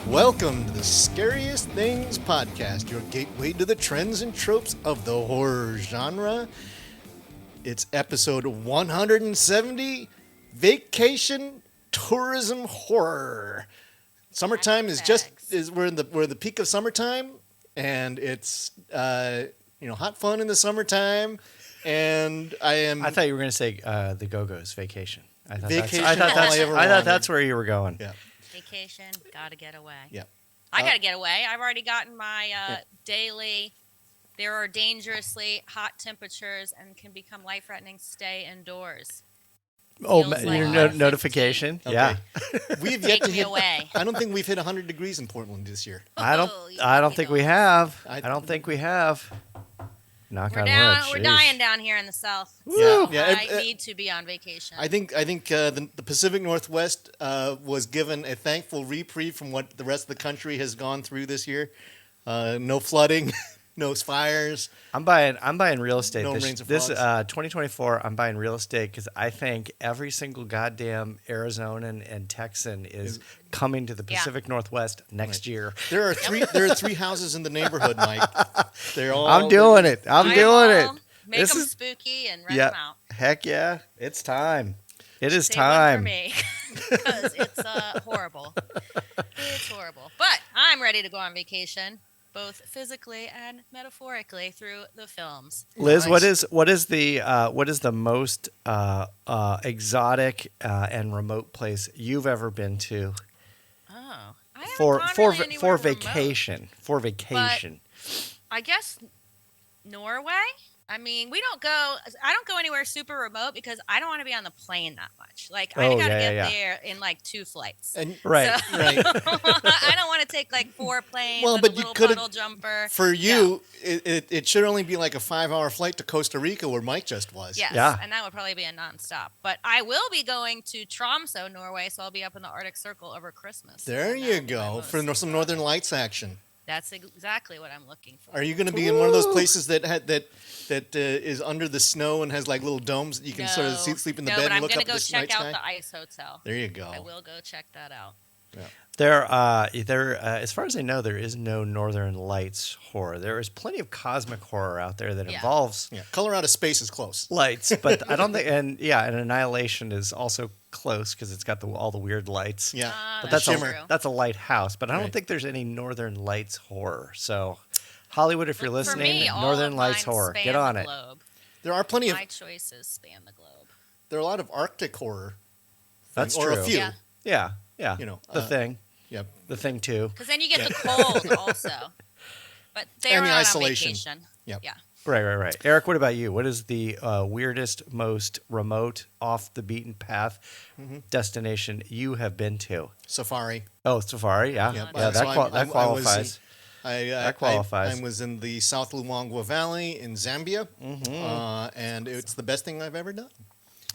Welcome to the Scariest Things podcast, your gateway to the trends and tropes of the horror genre. It's episode 170, Vacation Tourism Horror. Summertime we're in the peak of summertime, and it's hot fun in the summertime. And I thought you were going to say the Go-Go's Vacation. I thought that's where you were going. Yeah. Vacation, gotta get away. Yeah. I gotta get away. I've already gotten my daily. There are dangerously hot temperatures and can become life-threatening. Stay indoors. Oh, Feels your like notification? Okay. Yeah. We've yet Take to me hit. away. I don't think we've hit 100 degrees in Portland this year. I don't think we have. I don't think we have. Knock on wood. We're Jeez. dying down here in the south. Woo. So Yeah, I need to be on vacation. I think the Pacific Northwest was given a thankful reprieve from what the rest of the country has gone through this year. No flooding, no fires. I'm buying real estate. No rains or frogs. 2024, I'm buying real estate because I think every single goddamn Arizonan and Texan is coming to the Pacific Northwest next year. There are three houses in the neighborhood, Mike. They're all. I'm doing it. I'm doing it. Make them spooky and rent them out. Heck yeah. It's time. It is Save time. one for me because it's horrible. It's horrible. But I'm ready to go on vacation, both physically and metaphorically through the films. Liz, Nice. what is the most exotic and remote place you've ever been to Oh, I haven't for gone for really for anywhere remote. vacation? For vacation. I guess Norway. I mean, I don't go anywhere super remote because I don't want to be on the plane that much. Like, I gotta get there in like 2 flights. And Right. So, Right. I don't want to take like 4 planes Well, and but a you little could've- puddle jumper. for you, it should only be like a 5-hour flight to Costa Rica, where Mike just was. Yes, Yeah. and that would probably be a nonstop. But I will be going to Tromsø, Norway, so I'll be up in the Arctic Circle over Christmas. There And you that'll be my go most for some Northern exotic. Lights action. That's exactly what I'm looking for. Are you going to be in one of those places that is under the snow and has like little domes that you can sort of sleep in the bed but and I'm look gonna up go at the check night out sky? the ice hotel. There you go. I will go check that out. As far as I know, there is no Northern Lights horror. There is plenty of cosmic horror out there that involves Yeah, Color Out of Space is close. lights, but I don't think, and Annihilation is also close because it's got all the weird lights. Yeah, But That's that's true. that's a lighthouse. But I don't Right. think there's any Northern Lights horror. So, Hollywood, if you're Look, for listening, me, all Northern of Lights mine horror, span get on the it. globe. there are plenty of My choices span the globe. there are a lot of Arctic horror. That's or true. a few. Yeah. Yeah. You know, the Thing, Yeah, the Thing too. Because then you get the cold also. But they And are the out isolation. on vacation. Yep. Yeah. Right. Eric, what about you? What is the weirdest, most remote, off the beaten path destination you have been to? Safari. Oh, Safari. Yeah, Yep. yeah. So That qualifies. That qualifies. I was in the South Luangwa Valley in Zambia, and it's the best thing I've ever done.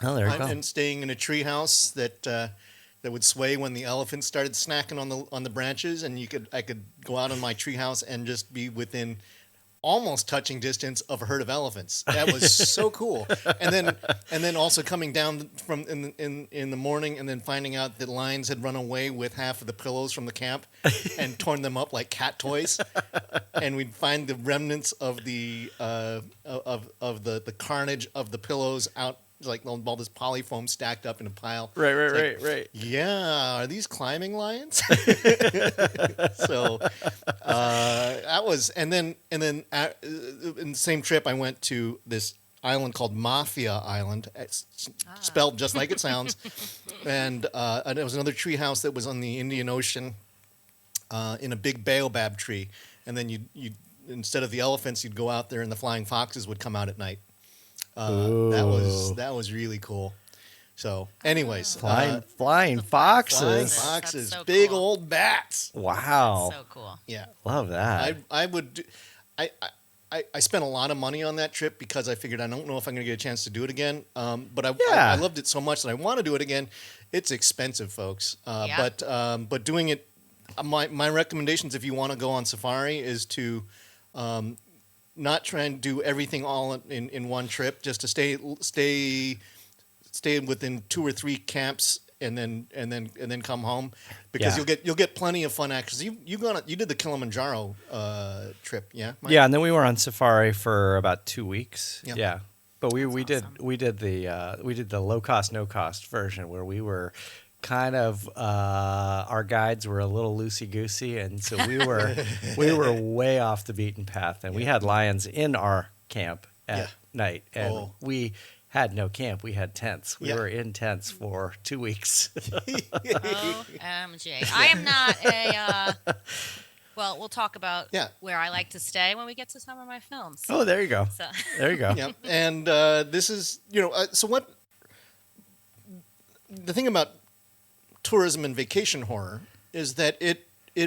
Oh, there you go. And staying in a tree house that would sway when the elephants started snacking on the branches, and I could go out on my tree house and just be within almost touching distance of a herd of elephants. That was so cool. And then also coming down from in the morning and then finding out that lions had run away with half of the pillows from the camp and torn them up like cat toys. And we'd find the remnants of the the carnage of the pillows out, like all this polyfoam stacked up in a pile. Right. Yeah, are these climbing lions? So that was, and then in the same trip, I went to this island called Mafia Island, spelled just like it sounds, and it was another tree house that was on the Indian Ocean, in a big baobab tree, and then you instead of the elephants, you'd go out there, and the flying foxes would come out at night. That was really cool. So, anyways, Flying foxes. foxes, That's so big cool. old bats. Wow. So cool. Yeah, Love that. I would. I spent a lot of money on that trip because I figured I don't know if I'm going to get a chance to do it again. But I loved it so much that I want to do it again. It's expensive, folks. But doing it, my recommendations if you want to go on safari is to not try and do everything all in one trip. Just to stay within 2 or 3 camps and then come home, because you'll get plenty of fun actions. You did the Kilimanjaro trip, yeah? Mike? Yeah, and then we were on safari for about 2 weeks. Yeah. Yeah. But we That's did the low cost, no cost version, where we were kind of our guides were a little loosey goosey, and so we were way off the beaten path, and we had lions in our camp at night, and we had no camp. We had tents. We were in tents for 2 weeks. OMG. I am not a. Well, we'll talk about where I like to stay when we get to some of my films. Oh, there you go. So. There you go. Yeah, and this is so what the thing about tourism and vacation horror is that it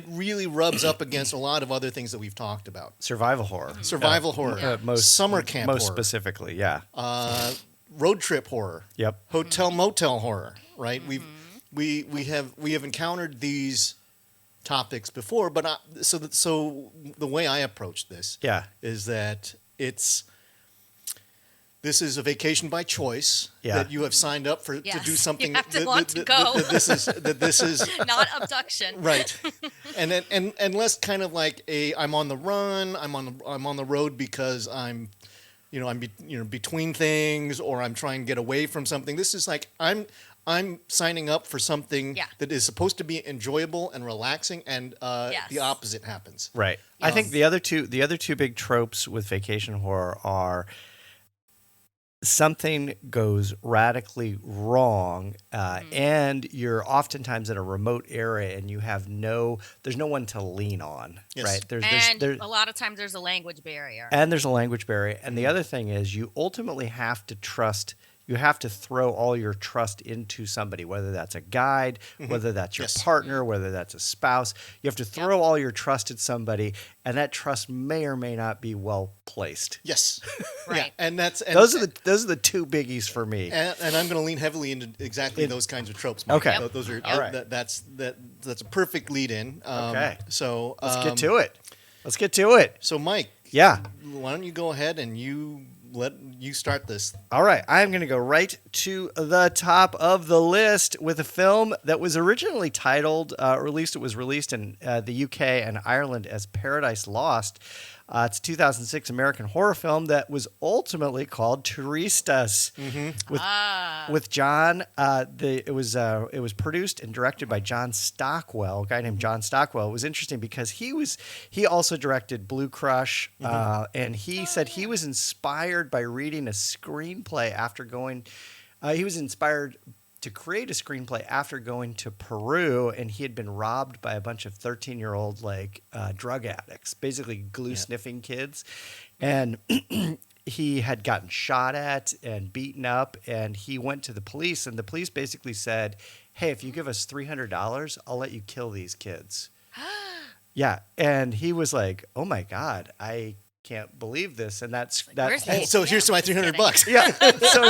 really rubs up against a lot of other things that we've talked about. Survival horror. Survival horror. Summer camp most horror. Specifically, yeah. Road trip horror. Yep. Hotel motel horror, right? We have encountered these topics before, but so the way I approach this is that this is a vacation by choice that you have signed up for to do something. You have to want to go. This is not abduction, right? And less kind of like I'm on the run. I'm on the road because I'm between things, or I'm trying to get away from something. This is like I'm signing up for something that is supposed to be enjoyable and relaxing, and the opposite happens. Right. Yes. I think the other two big tropes with vacation horror are something goes radically wrong, and you're oftentimes in a remote area, and there's no one to lean on. Yes. Right. There's a lot of times there's a language barrier. And there's a language barrier. And the other thing is you ultimately have to trust. You have to throw all your trust into somebody, whether that's a guide, whether that's your partner, whether that's a spouse. You have to throw all your trust at somebody, and that trust may or may not be well placed. Yes, right. Yeah. And those are the two biggies for me. And I'm going to lean heavily into exactly those kinds of tropes. Mike. Okay, those are all right. That's a perfect lead in. Okay, so let's get to it. So Mike, why don't you go ahead and you start this. All right. I'm going to go right to the top of the list with a film that was originally titled, it was released in the UK and Ireland as Paradise Lost. It's a 2006 American horror film that was ultimately called Touristas. With John. It was produced and directed by John Stockwell, a guy named John Stockwell. It was interesting because he also directed Blue Crush, and he said he was inspired by reading a screenplay after going. He was inspired to create a screenplay after going to Peru, and he had been robbed by a bunch of 13-year-old drug addicts, basically glue sniffing kids, and he had gotten shot at and beaten up, and he went to the police, and the police basically said, "Hey, if you give us $300, I'll let you kill these kids." Yeah, and he was like, "Oh my God, I can't believe this," and that's that. So here's my $300. Yeah. So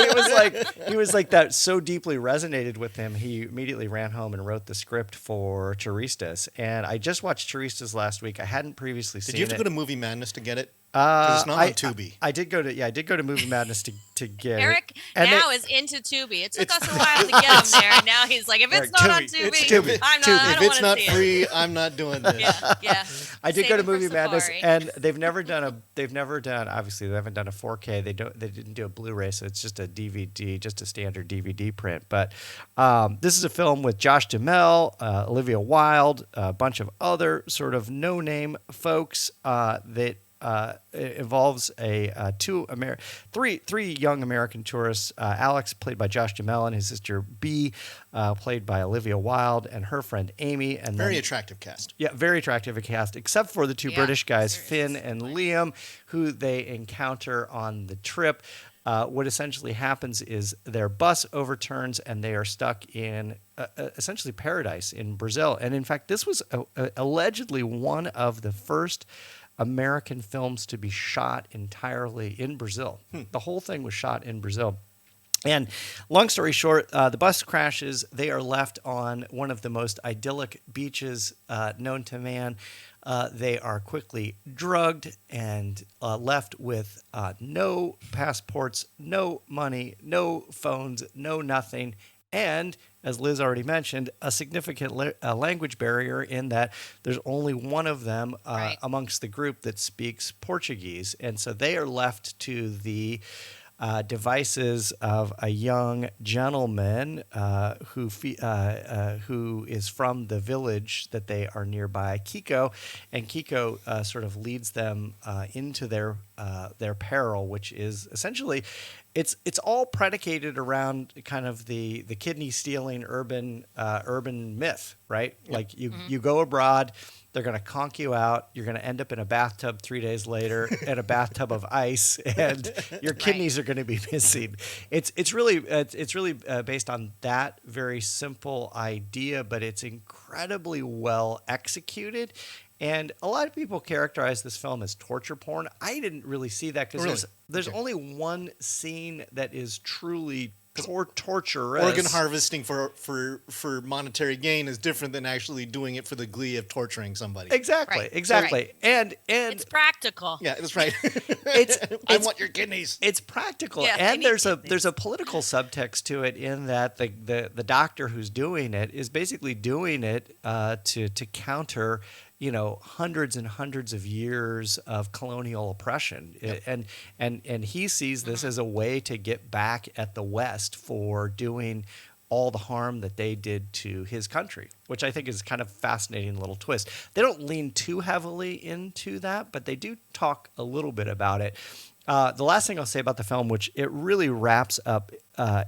he was like that so deeply resonated with him. He immediately ran home and wrote the script for Touristas. And I just watched Touristas last week. I hadn't previously seen it. Did you have to go to Movie Madness to get it? Because it's not on Tubi. I did go to Movie Madness to get Eric it. Eric now is into Tubi. It took us a while to get him there, and now he's like, if it's not on Tubi, I'm not. I don't if it's not see free, I'm not doing this. Yeah. I did go to Movie Madness, and they've never done. Obviously, they haven't done a 4K. They didn't do a Blu-ray, so it's just a DVD, just a standard DVD print. But this is a film with Josh Duhamel, Olivia Wilde, a bunch of other sort of no-name folks that. It involves three young American tourists. Alex, played by Josh Duhamel, and his sister B, played by Olivia Wilde, and her friend Amy. And very attractive cast. Yeah, very attractive cast, except for the two British guys, Finn and Liam, who they encounter on the trip. What essentially happens is their bus overturns, and they are stuck in essentially paradise in Brazil. And in fact, this was allegedly one of the first American films to be shot entirely in Brazil. The whole thing was shot in Brazil. And long story short, the bus crashes. They are left on one of the most idyllic beaches known to man. They are quickly drugged and left with no passports, no money, no phones, no nothing. And as Liz already mentioned, a significant language barrier in that there's only one of them Right. amongst the group that speaks Portuguese. And so they are left to the devices of a young gentleman who is from the village that they are nearby, Kiko, and Kiko sort of leads them into their peril, which is essentially it's all predicated around kind of the kidney stealing urban myth, right? Yep. Like you go abroad. They're going to conk you out. You're going to end up in a bathtub 3 days later in a bathtub of ice, and your kidneys are going to be missing. It's really based on that very simple idea, but it's incredibly well executed. And a lot of people characterize this film as torture porn. I didn't really see that because there's only one scene that is truly torturous. Organ harvesting for monetary gain is different than actually doing it for the glee of torturing somebody. Exactly. Right. And it's practical. Yeah, that's right. I want your kidneys. It's practical, and there's a political subtext to it in that the doctor who's doing it is basically doing it to counter hundreds and hundreds of years of colonial oppression. Yep. And he sees this as a way to get back at the West for doing all the harm that they did to his country, which I think is kind of fascinating little twist. They don't lean too heavily into that, but they do talk a little bit about it. The last thing I'll say about the film, which it really wraps up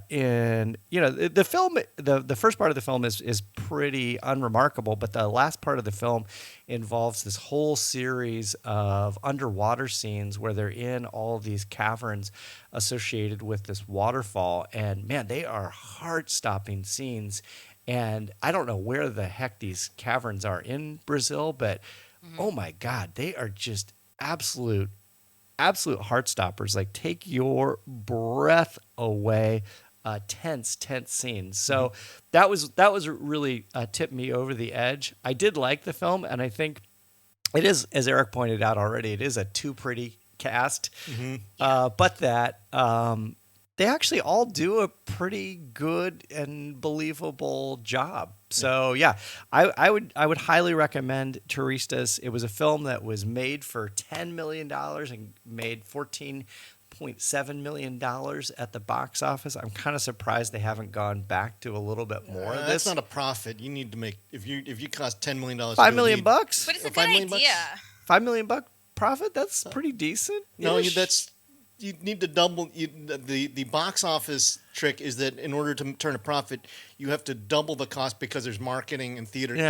in, the film, the first part of the film is pretty unremarkable, but the last part of the film involves this whole series of underwater scenes where they're in all these caverns associated with this waterfall. And man, they are heart-stopping scenes. And I don't know where the heck these caverns are in Brazil, but oh my God, they are just absolute heart stoppers. Like, take your breath away. Tense scenes. So that was really tipped me over the edge. I did like the film, and I think it is, as Eric pointed out already, it is a too pretty cast. But that they actually all do a pretty good and believable job. So yeah, I would highly recommend Turistas. It was a film that was made for $10 million and made $14.7 million at the box office. I'm kind of surprised they haven't gone back to a little bit more of this. That's not a profit. You need to make, if you cost $10 million, $5 million bucks. But it's a good idea. $5 million profit. That's pretty decent. No, you need to double. The box office trick is that in order to turn a profit, you have to double the cost because there's marketing and theatrical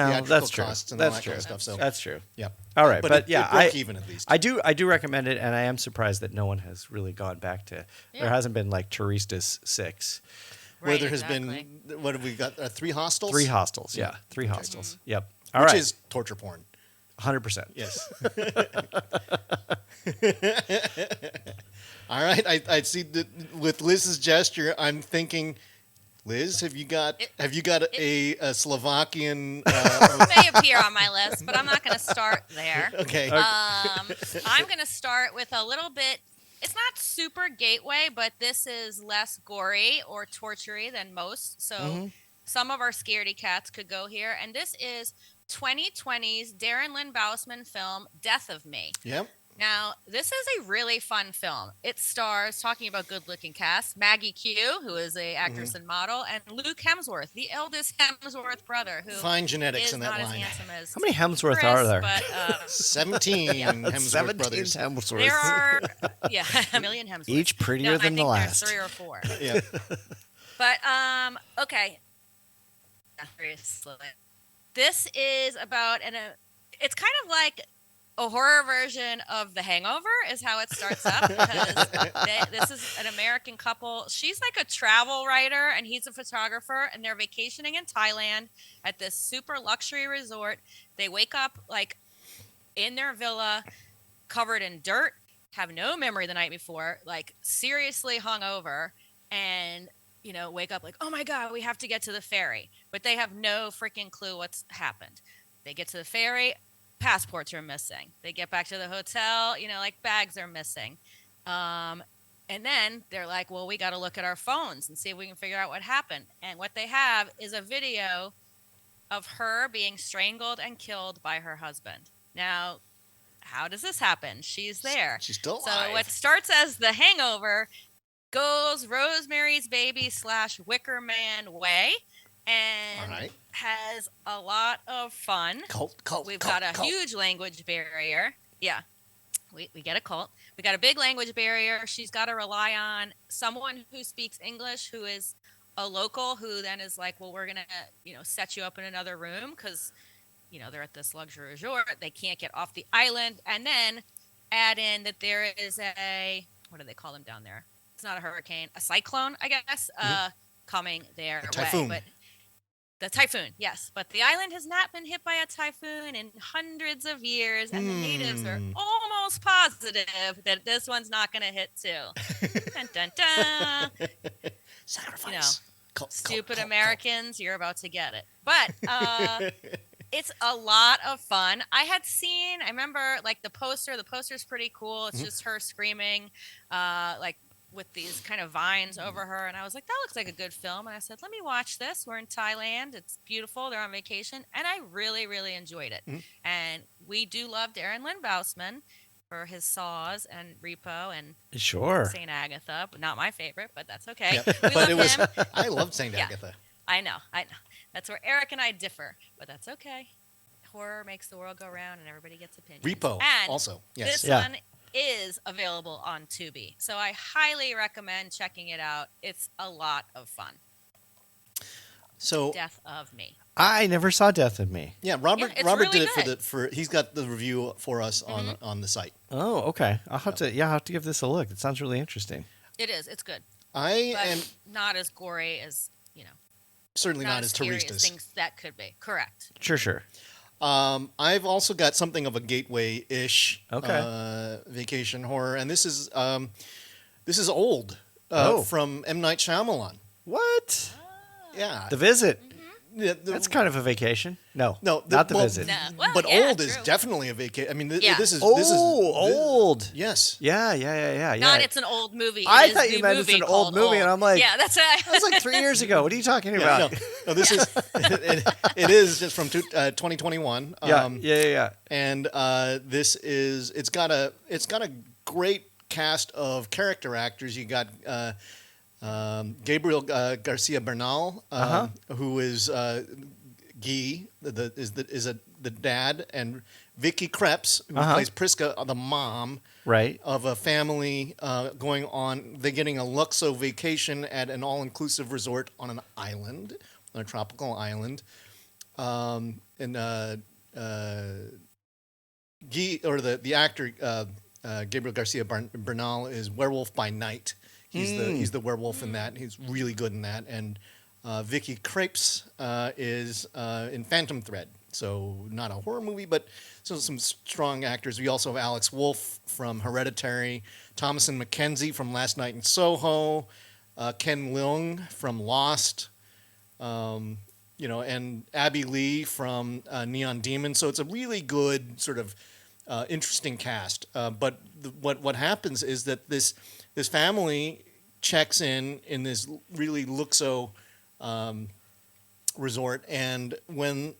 costs and all that kind of stuff. So that's true. Yeah. All right, but it broke even at least. I do recommend it, and I am surprised that no one has really gone back to. Yeah. There hasn't been like Turistas 6. Where there has been, what have we got? 3 hostels? 3 hostels, yeah. 3 hostels. Yep. All right. Which is torture porn. 100%. Yes. All right. I see that with Liz's gesture, I'm thinking, Liz, have you got a Slovakian? It may appear on my list, but I'm not going to start there. Okay. I'm going to start with a little bit. It's not super gateway, but this is less gory or tortury than most. So some of our scaredy cats could go here. And this is 2020's Darren Lynn Bousman film, Death of Me. Yep. Now, this is a really fun film. It stars, talking about good-looking cast, Maggie Q, who is a actress and model, and Luke Hemsworth, the eldest Hemsworth brother, who fine genetics in that not line. As handsome as how many Hemsworth Chris, are there? But, 17 Hemsworth 17 brothers. Hemsworths. There are, a million Hemsworths. Each prettier than the last. I think there's 3 or 4. Yeah. But, okay. Seriously. This is about, it's kind of like a horror version of The Hangover is how it starts up, because this is an American couple. She's like a travel writer and he's a photographer, and they're vacationing in Thailand at this super luxury resort. They wake up like in their villa covered in dirt, have no memory the night before, like seriously hungover, and wake up like, oh my God, we have to get to the ferry. But they have no freaking clue what's happened. They get to the ferry, passports are missing. They get back to the hotel, like bags are missing. And then they're like, well, we got to look at our phones and see if we can figure out what happened. And what they have is a video of her being strangled and killed by her husband. Now, how does this happen? She's there. She's still So alive. what starts as The Hangover goes Rosemary's Baby / Wicker Man way, and All right. has a lot of fun. We've got a huge language barrier. Yeah, we get a cult. We got a big language barrier. She's got to rely on someone who speaks English, who is a local, who then is like, well, we're gonna set you up in another room because they're at this luxury resort. They can't get off the island, and then add in that there is what do they call them down there? It's not a hurricane, a cyclone, I guess, coming their typhoon. way. But the typhoon, yes. But the island has not been hit by a typhoon in hundreds of years, and the natives are almost positive that this one's not going to hit too. Dun, dun, dun. Sacrifice. Stupid Americans, you're about to get it. But it's a lot of fun. I remember like the poster's pretty cool. It's just her screaming, like with these kind of vines over her. And I was like, that looks like a good film. And I said, let me watch this. We're in Thailand. It's beautiful. They're on vacation. And I really, really enjoyed it. And we do love Darren Lynn Bousman for his Saws and Repo and St. Agatha, but not my favorite, but that's okay. Yep. We love him. I loved St. Agatha. I know. That's where Eric and I differ, but that's okay. Horror makes the world go round, and everybody gets opinions. Repo, and also. Yes. This one is available on Tubi, so I highly recommend checking it out. It's a lot of fun. So, Death of Me. I never saw Death of Me. Yeah, Robert really did good. it for he's got the review for us on the site. Oh, okay. I'll have to give this a look. It sounds really interesting. It is. It's good. But not as gory as certainly not as Scariest Teresa's. Things that could be. Correct. Sure. I've also got something of a gateway-ish vacation horror, and this is old from M. Night Shyamalan. What? Yeah, The Visit. Yeah, That's kind of a vacation. No, no, not The Visit. No. Well, but yeah, old is true. definitely a vacation. I mean, this is old. Yes. Yeah. Not it's an old movie. I It is thought the you meant it's movie an old called movie, and I'm like, yeah, that's right. That was like 3 years ago. What are you talking Yeah, about? no, this is it is just from 2021. Yeah. And it's got a great cast of character actors. You got Gabriel Garcia Bernal, who is Guy, the dad, and Vicky Krieps, who plays Priska, the mom, Right. of a family going on. They're getting a Luxo vacation at an all-inclusive resort on an island, on a tropical island, and Guy, or the actor Gabriel Garcia Bernal is Werewolf by Night. He's the werewolf in that. He's really good in that. And Vicky Krieps is in Phantom Thread. So not a horror movie, but some strong actors. We also have Alex Wolff from Hereditary, Thomasin McKenzie from Last Night in Soho, Ken Leung from Lost, and Abby Lee from Neon Demon. So it's a really good sort of interesting cast. But what happens is that this family checks in this really Luxo resort, and when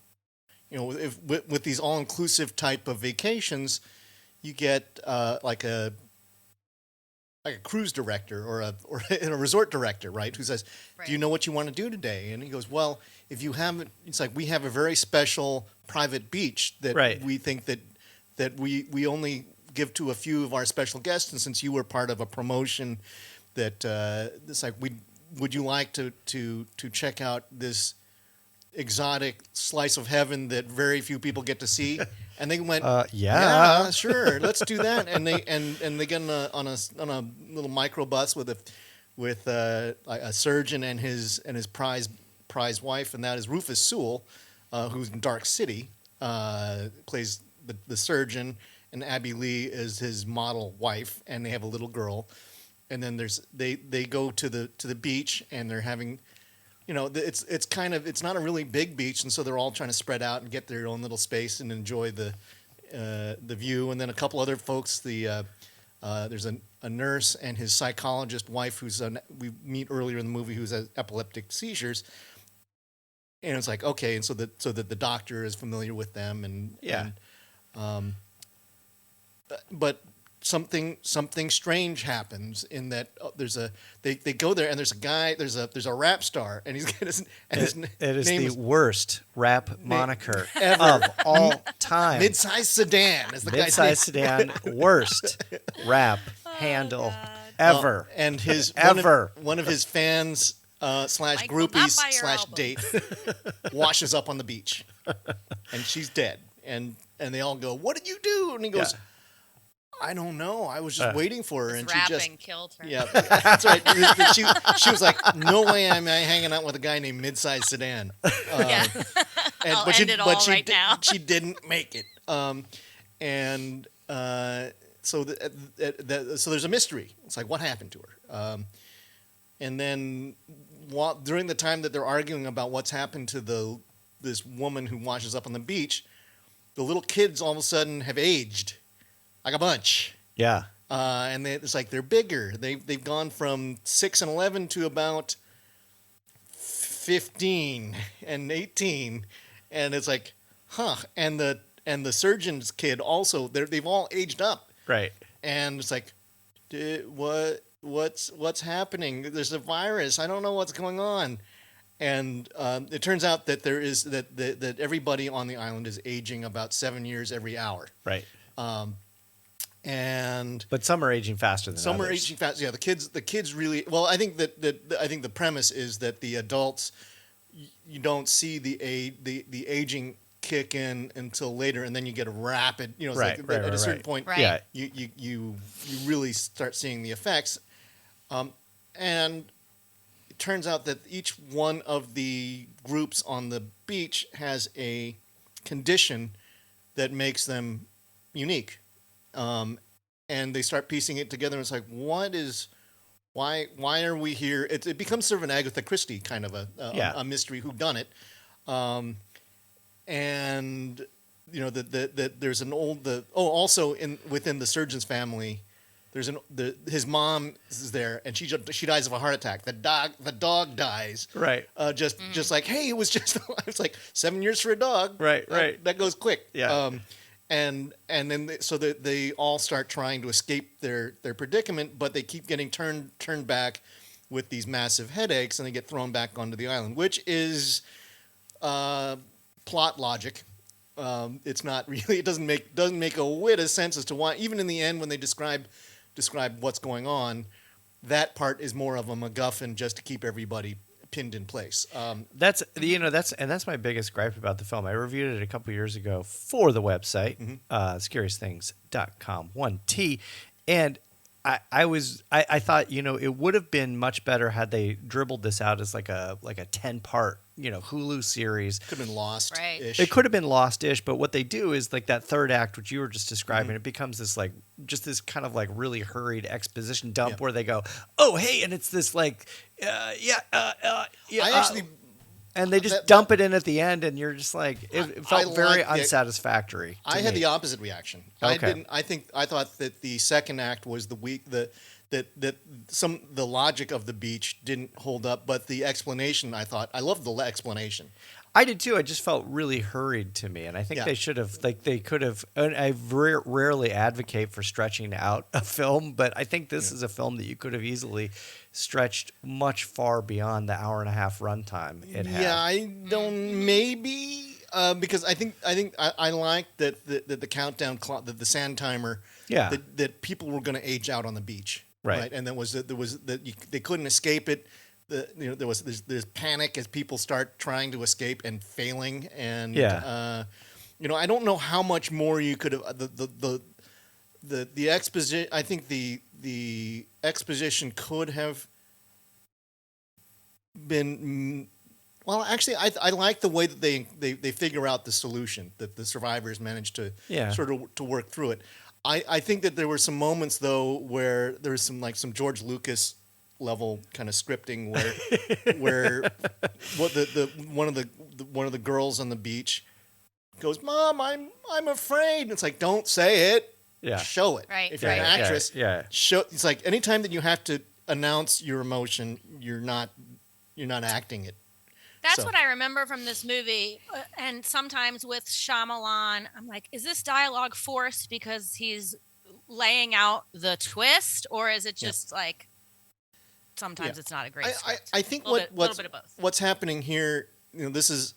with these all-inclusive type of vacations, you get like a cruise director or a resort director, right? Who says, "Do you know what you want to do today?" And he goes, "Well, if you haven't," it's like, we have a very special private beach that we think that we only give to a few of our special guests, and since you were part of a promotion, that it's like, would you like to check out this exotic slice of heaven that very few people get to see? And they went, yeah, sure, let's do that. And they get on a little microbus with a surgeon and his prize wife, and that is Rufus Sewell, who's in Dark City, plays the surgeon, and Abby Lee is his model wife, and they have a little girl. And then they go to the beach, and they're having, it's not a really big beach, and so they're all trying to spread out and get their own little space and enjoy the view. And then a couple other folks, the There's a nurse and his psychologist wife, we meet earlier in the movie, who's has epileptic seizures. And it's like, okay, and so that the doctor is familiar with them, but something strange happens in that they go there, and there's a guy, there's a rap star, and he's his It is name the worst rap moniker ever. of all time. Midsize Sedan is the guy's name. Midsize sedan, worst rap handle ever. And his Ever. one of his fans slash Mike will not groupies buy your slash album. date washes up on the beach, and she's dead, and they all go, "What did you do?" And he goes, Yeah. "I don't know. I was just waiting for her, This and she just." rapping killed her. Yeah, that's right. She was like, "No way am I hanging out with a guy named Midsize Sedan." Yeah. I'll end it all right now. She didn't make it. So there's a mystery. It's like, what happened to her? And then during the time that they're arguing about what's happened to this woman who washes up on the beach, the little kids all of a sudden have aged like a bunch. Yeah. And it's like they're bigger. They've gone from 6 and 11 to about 15 and 18, and it's like, huh? And the surgeon's kid also. They've all aged up, Right. and it's like, what's happening? There's a virus. I don't know what's going on. And it turns out that that everybody on the island is aging about 7 years every hour. Right. And But some are aging faster than some are others. aging fast. Yeah, the kids really. Well, I think I think the premise is that the adults, you don't see the aging kick in until later, and then you get a rapid. It's Right, like right, at a right, certain right. point, Right. Yeah. you really start seeing the effects, and it turns out that each one of the groups on the beach has a condition that makes them unique. And they start piecing it together, and it's like, why are we here? It becomes sort of an Agatha Christie kind of a mystery whodunit. And that there's an also within the surgeon's family, there's his mom is there, and she dies of a heart attack. The dog dies. Right. Just like, hey, it was just it's like 7 years for a dog. Right, right. That goes quick. Yeah. And then they all start trying to escape their predicament, but they keep getting turned back with these massive headaches, and they get thrown back onto the island, which is plot logic. It's not really. It doesn't make a whit of sense as to why. Even in the end, when they describe what's going on, that part is more of a MacGuffin just to keep everybody pinned in place. That's my biggest gripe about the film. I reviewed it a couple years ago for the website, scariestthings.com, 1T, and I thought it would have been much better had they dribbled this out as like a 10-part Hulu series. Could have been lost. Right. It could have been lost-ish, but what they do is like that third act, which you were just describing, it becomes this like just this kind of like really hurried exposition dump where they go, oh hey, and it's this like and they just dump it in at the end, and you're just like it felt very unsatisfactory. I had the opposite reaction. Okay. I thought that the second act was the logic of the beach didn't hold up, but the explanation, I loved the explanation. I did too. It just felt really hurried to me, and I think they should have, they could have. And I rarely advocate for stretching out a film, but I think this is a film that you could have easily stretched much far beyond the hour-and-a-half runtime it had. Yeah, I don't maybe because I think I like that the countdown clock, the sand timer. Yeah. That people were going to age out on the beach. Right. And there was they couldn't escape it. There's panic as people start trying to escape and failing, and I don't know how much more you could have the exposition. I think the exposition could have been well. Actually, I like the way that they figure out the solution, that the survivors managed to sort of to work through it. I think that there were some moments though where there was some George Lucas level kind of scripting where one of the girls on the beach goes, "Mom, I'm afraid." And it's like, don't say it. Yeah. show it. Right, If you're an right. actress, Yeah. show. It's like anytime that you have to announce your emotion, you're not acting it. That's So- what I remember from this movie. And sometimes with Shyamalan, I'm like, is this dialogue forced because he's laying out the twist, or is it just like sometimes Yeah. it's not a great script? I think little bit of both. what's happening here, this is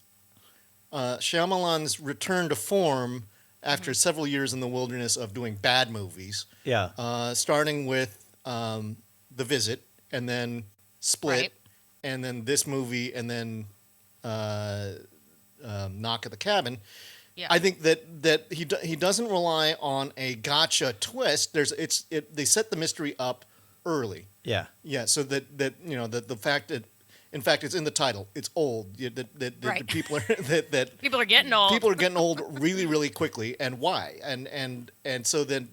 Shyamalan's return to form after several years in the wilderness of doing bad movies. Yeah. Starting with The Visit, and then Split, Right. and then this movie, and then Knock at the Cabin. Yeah. I think that he doesn't rely on a gotcha twist. They set the mystery up early. Yeah. Yeah, so that the fact that, in fact, it's in the title. It's old. That Right. people are that People are getting old. people are getting old really, really quickly, and why? And so then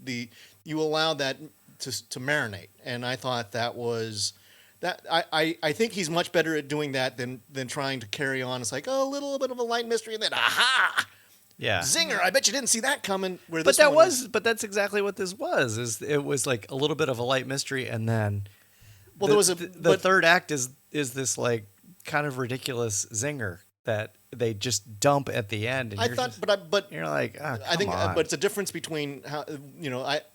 you allow that to marinate. And I thought that was that. I think he's much better at doing that than trying to carry on. It's like, oh, a little bit of a light mystery, and then aha, Yeah. zinger! I bet you didn't see that coming. Where But this that one but that's exactly what this was. It was like a little bit of a light mystery, and then there was the third act is this like kind of ridiculous zinger that they just dump at the end. And I thought, but you're like, oh, I think, come on. but it's a difference between how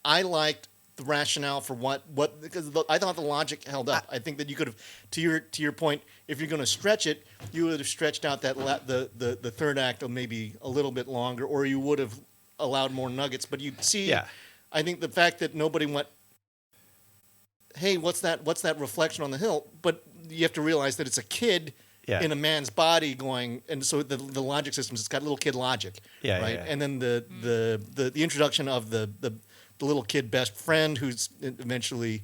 I liked the rationale for what because I thought the logic held up. I think that you could have, to your point, if you're going to stretch it, you would have stretched out that the third act maybe a little bit longer, or you would have allowed more nuggets. But you see, Yeah. I think the fact that nobody went, hey, what's that reflection on the hill? But you have to realize that it's a kid. Yeah. In a man's body going, and so the logic systems, it's got little kid logic, Yeah, right? yeah. And then the introduction of the little kid best friend who's eventually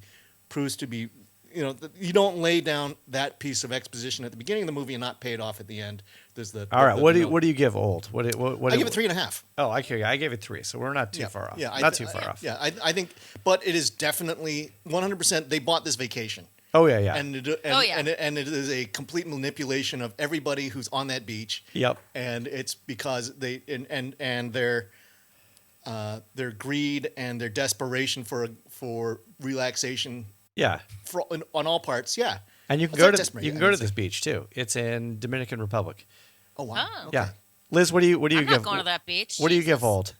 proves to be, you don't lay down that piece of exposition at the beginning of the movie and not pay it off at the end. There's all right. What do you give Old? What I give it 3.5. Oh, I gave it 3, so we're not too far off. Yeah, not too far off. Yeah, I think, but it is definitely 100%. They bought this vacation. Oh yeah, yeah. And it is a complete manipulation of everybody who's on that beach. Yep. And it's because they and their greed and their desperation for relaxation Yeah. on all parts. Yeah. And you can It's go like to desperate, you can I go would to say. this beach too. It's in Dominican Republic. Oh wow. Oh. Okay. Yeah. Liz, what do you I'm give? not going to that beach. What do you give Jesus. Old?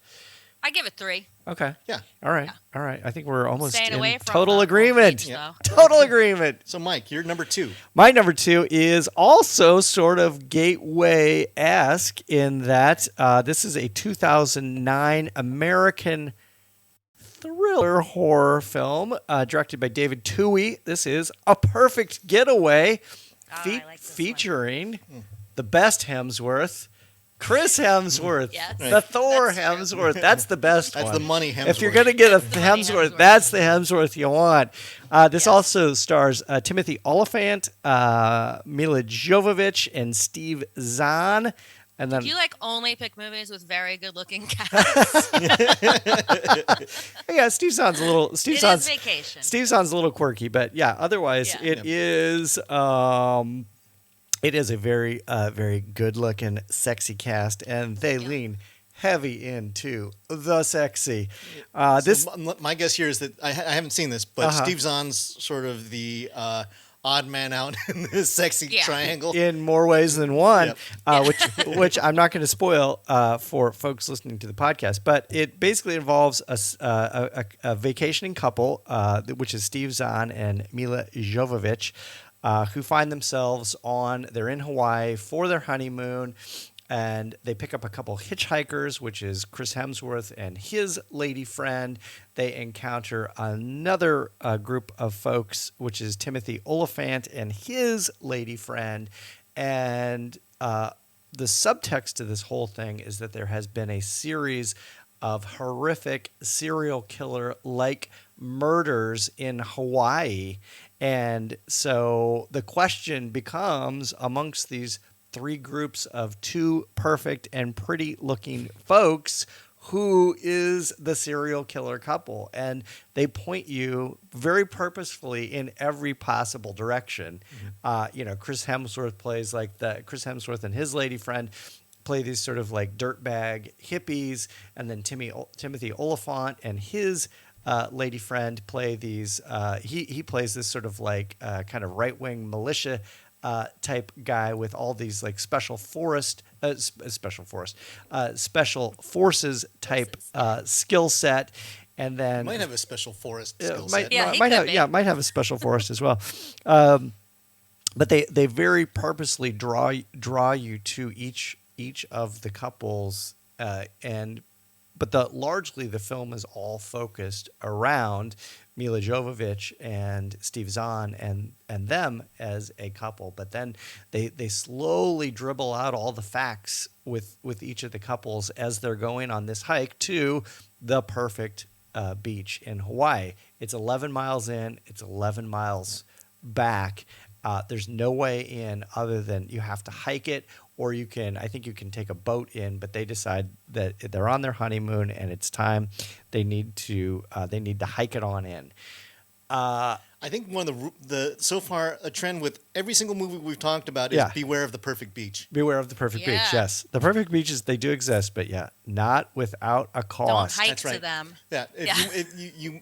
I give it 3. Okay. Yeah. All right. All right. I think we're almost Staying in away from total the agreement. beach, Yeah. though. Total agreement. So Mike, you're number 2. My number 2 is also sort of gateway-esque in that this is a 2009 American thriller horror film directed by David Twohy. This is A Perfect Getaway, Oh, I like this one. featuring the best Hemsworth, Chris Hemsworth, Yes. the Thor That's true. Hemsworth. That's the best That's one. the money Hemsworth. If you're going to get a money Hemsworth, Hemsworth. that's the Hemsworth you want. This Yes. also stars Timothy Oliphant, Mila Jovovich, and Steve Zahn. And then, Do you only pick movies with very good-looking cast? yeah, Steve Zahn's a little. Steve It Zahn's is vacation. Steve Zahn's a little quirky, but yeah, otherwise Yeah. it is. It is a very, very good-looking, sexy cast, and they lean heavy into the sexy. This My guess here is that I haven't seen this, but Uh-huh. Steve Zahn's sort of the odd man out in this sexy Yeah. triangle. in more ways than one, Yep. which I'm not going to spoil for folks listening to the podcast. But it basically involves a vacationing couple, which is Steve Zahn and Mila Jovovich, who find themselves they're in Hawaii for their honeymoon. And they pick up a couple hitchhikers, which is Chris Hemsworth and his lady friend. They encounter another group of folks, which is Timothy Oliphant and his lady friend. And the subtext to this whole thing is that there has been a series of horrific serial killer-like murders in Hawaii. And so the question becomes, amongst these 3 groups of 2 perfect and pretty looking folks, who is the serial killer couple? And they point you very purposefully in every possible direction. Chris Hemsworth plays Chris Hemsworth and his lady friend play these sort of like dirtbag hippies, and then Timothy Oliphant and his lady friend play these. He plays this sort of like kind of right wing militia type guy with all these like special forces type skill set, and then Might have a special forest skill set. Yeah, he might could have be. might have a special forest as well. But they very purposely draw you to each of the couples, but largely the film is all focused around Mila Jovovich and Steve Zahn and them as a couple. But then they slowly dribble out all the facts with each of the couples as they're going on this hike to the perfect beach in Hawaii. It's 11 miles in, it's 11 miles back. There's no way in other than you have to hike it, or I think you can take a boat in, but they decide that they're on their honeymoon and it's time. They need to hike it on in. I think one of the so far a trend with every single movie we've talked about is beware of the perfect beach. Beware of the perfect beach. Yeah. Yes, the perfect beaches, they do exist, but not without a Don't cost. hike That's right. to them. Yeah,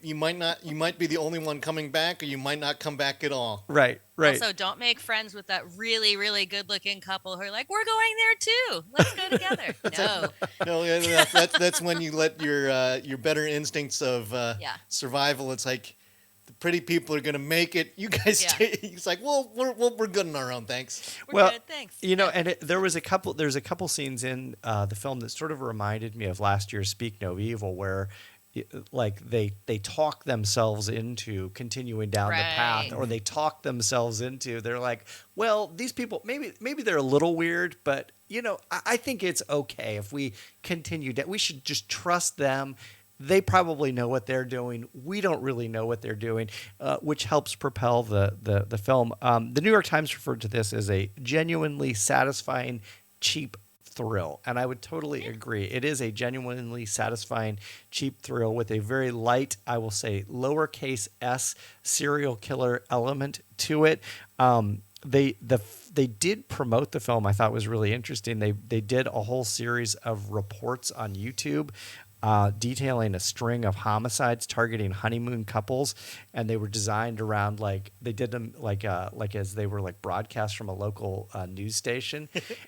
you might be the only one coming back, or you might not come back at all. Right. Also, don't make friends with that really, really good-looking couple who are like, "We're going there too. Let's go together." No, No, yeah, that's when you let your better instincts of survival. It's like the pretty people are gonna make it. You guys stay. It's like, well, we're good on our own, thanks. we're good. Thanks. And there's a couple scenes in the film that sort of reminded me of last year's Speak No Evil, where like they talk themselves into continuing down the path, or they talk themselves into, they're like, well, these people maybe they're a little weird, but I think it's okay if we continue we should just trust them. They probably know what they're doing. We don't really know what they're doing, which helps propel the film. The New York Times referred to this as a genuinely satisfying, cheap thrill. And I would totally agree. It is a genuinely satisfying, cheap thrill with a very light, I will say, lowercase s serial killer element to it. They did promote the film. I thought was really interesting. They did a whole series of reports on YouTube detailing a string of homicides targeting honeymoon couples, and they were designed around they did them like as they were like broadcast from a local news station.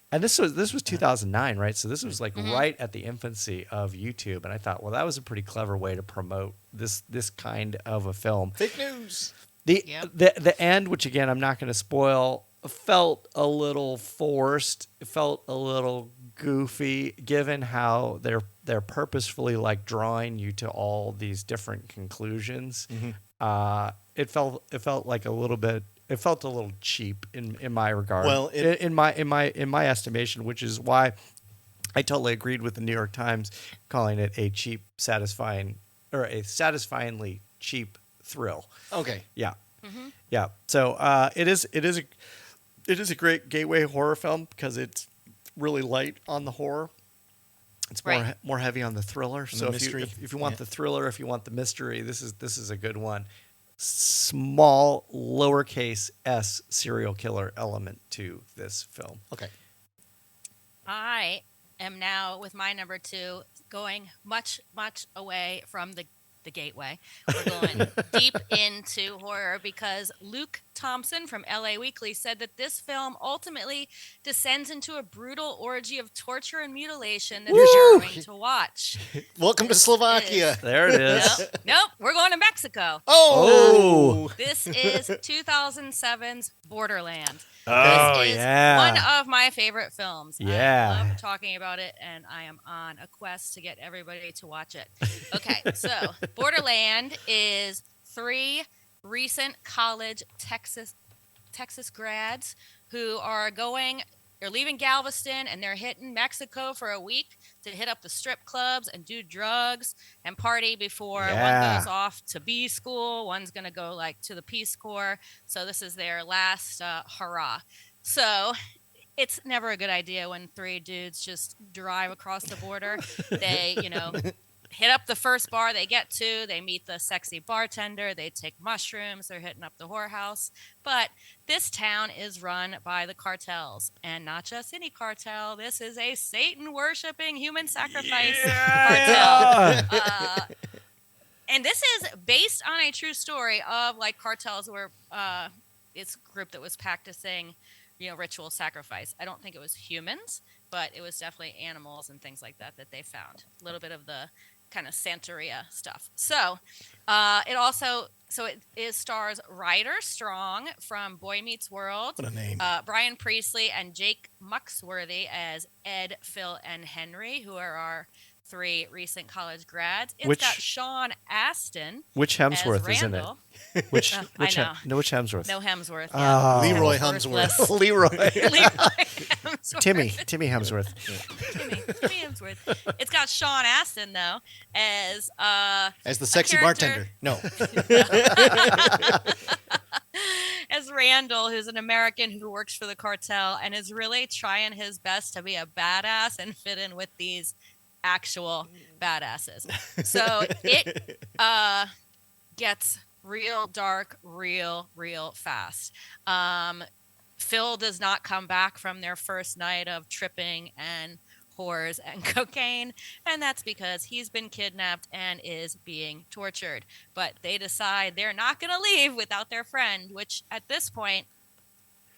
And this was 2009, right? So this was right at the infancy of YouTube, and I thought, well, that was a pretty clever way to promote this kind of a film. Fake news. The end, which again I'm not going to spoil, felt a little forced. It felt a little goofy, given how they're purposefully drawing you to all these different conclusions. Mm-hmm. It felt like a little bit. It felt a little cheap in my regard. Well, in my estimation, which is why I totally agreed with the New York Times calling it a cheap, satisfying, or a satisfyingly cheap thrill. Okay. Yeah. Mm-hmm. Yeah. So it is a great gateway horror film because it's really light on the horror. It's more heavy on the thriller. So if you want the thriller, if you want the mystery, this is a good one. Small lowercase s serial killer element to this film. Okay. I am now with my number 2 going much, much away from the gateway. We're going deep into horror because Luke Thompson from LA Weekly said that this film ultimately descends into a brutal orgy of torture and mutilation that's harrowing to watch. Welcome to Slovakia. There it is. Nope, we're going to Mexico. Oh. This is 2007's Borderland. Oh, this is yeah. one of my favorite films. Yeah. I love talking about it, and I am on a quest to get everybody to watch it. Okay, so Borderland is 3 recent college Texas grads who are leaving Galveston, and they're hitting Mexico for a week to hit up the strip clubs and do drugs and party before one goes off to B school. One's going to go to the Peace Corps. So this is their last hurrah. So it's never a good idea when 3 dudes just drive across the border. They, hit up the first bar they get to. They meet the sexy bartender. They take mushrooms. They're hitting up the whorehouse. But this town is run by the cartels, and not just any cartel. This is a Satan-worshipping human sacrifice cartel. And this is based on a true story of like cartels where it's a group that was practicing, ritual sacrifice. I don't think it was humans, but it was definitely animals and things like that they found. A little bit of the kind of Santeria stuff. So it stars Ryder Strong from Boy Meets World. What a name. Brian Priestley and Jake Muxworthy as Ed, Phil, and Henry, who are our 3 recent college grads. It's got Sean Astin. Which Hemsworth is in it? Which Hemsworth? No Hemsworth. Yeah. Leroy Hemsworth. Leroy. Hemsworth. Timmy Hemsworth. Timmy Hemsworth. It's got Sean Astin though as the sexy bartender. No. As Randall, who's an American who works for the cartel and is really trying his best to be a badass and fit in with these actual badasses. So it gets real dark real fast. Phil does not come back from their first night of tripping and whores and cocaine, and that's because he's been kidnapped and is being tortured. But they decide they're not going to leave without their friend, which at this point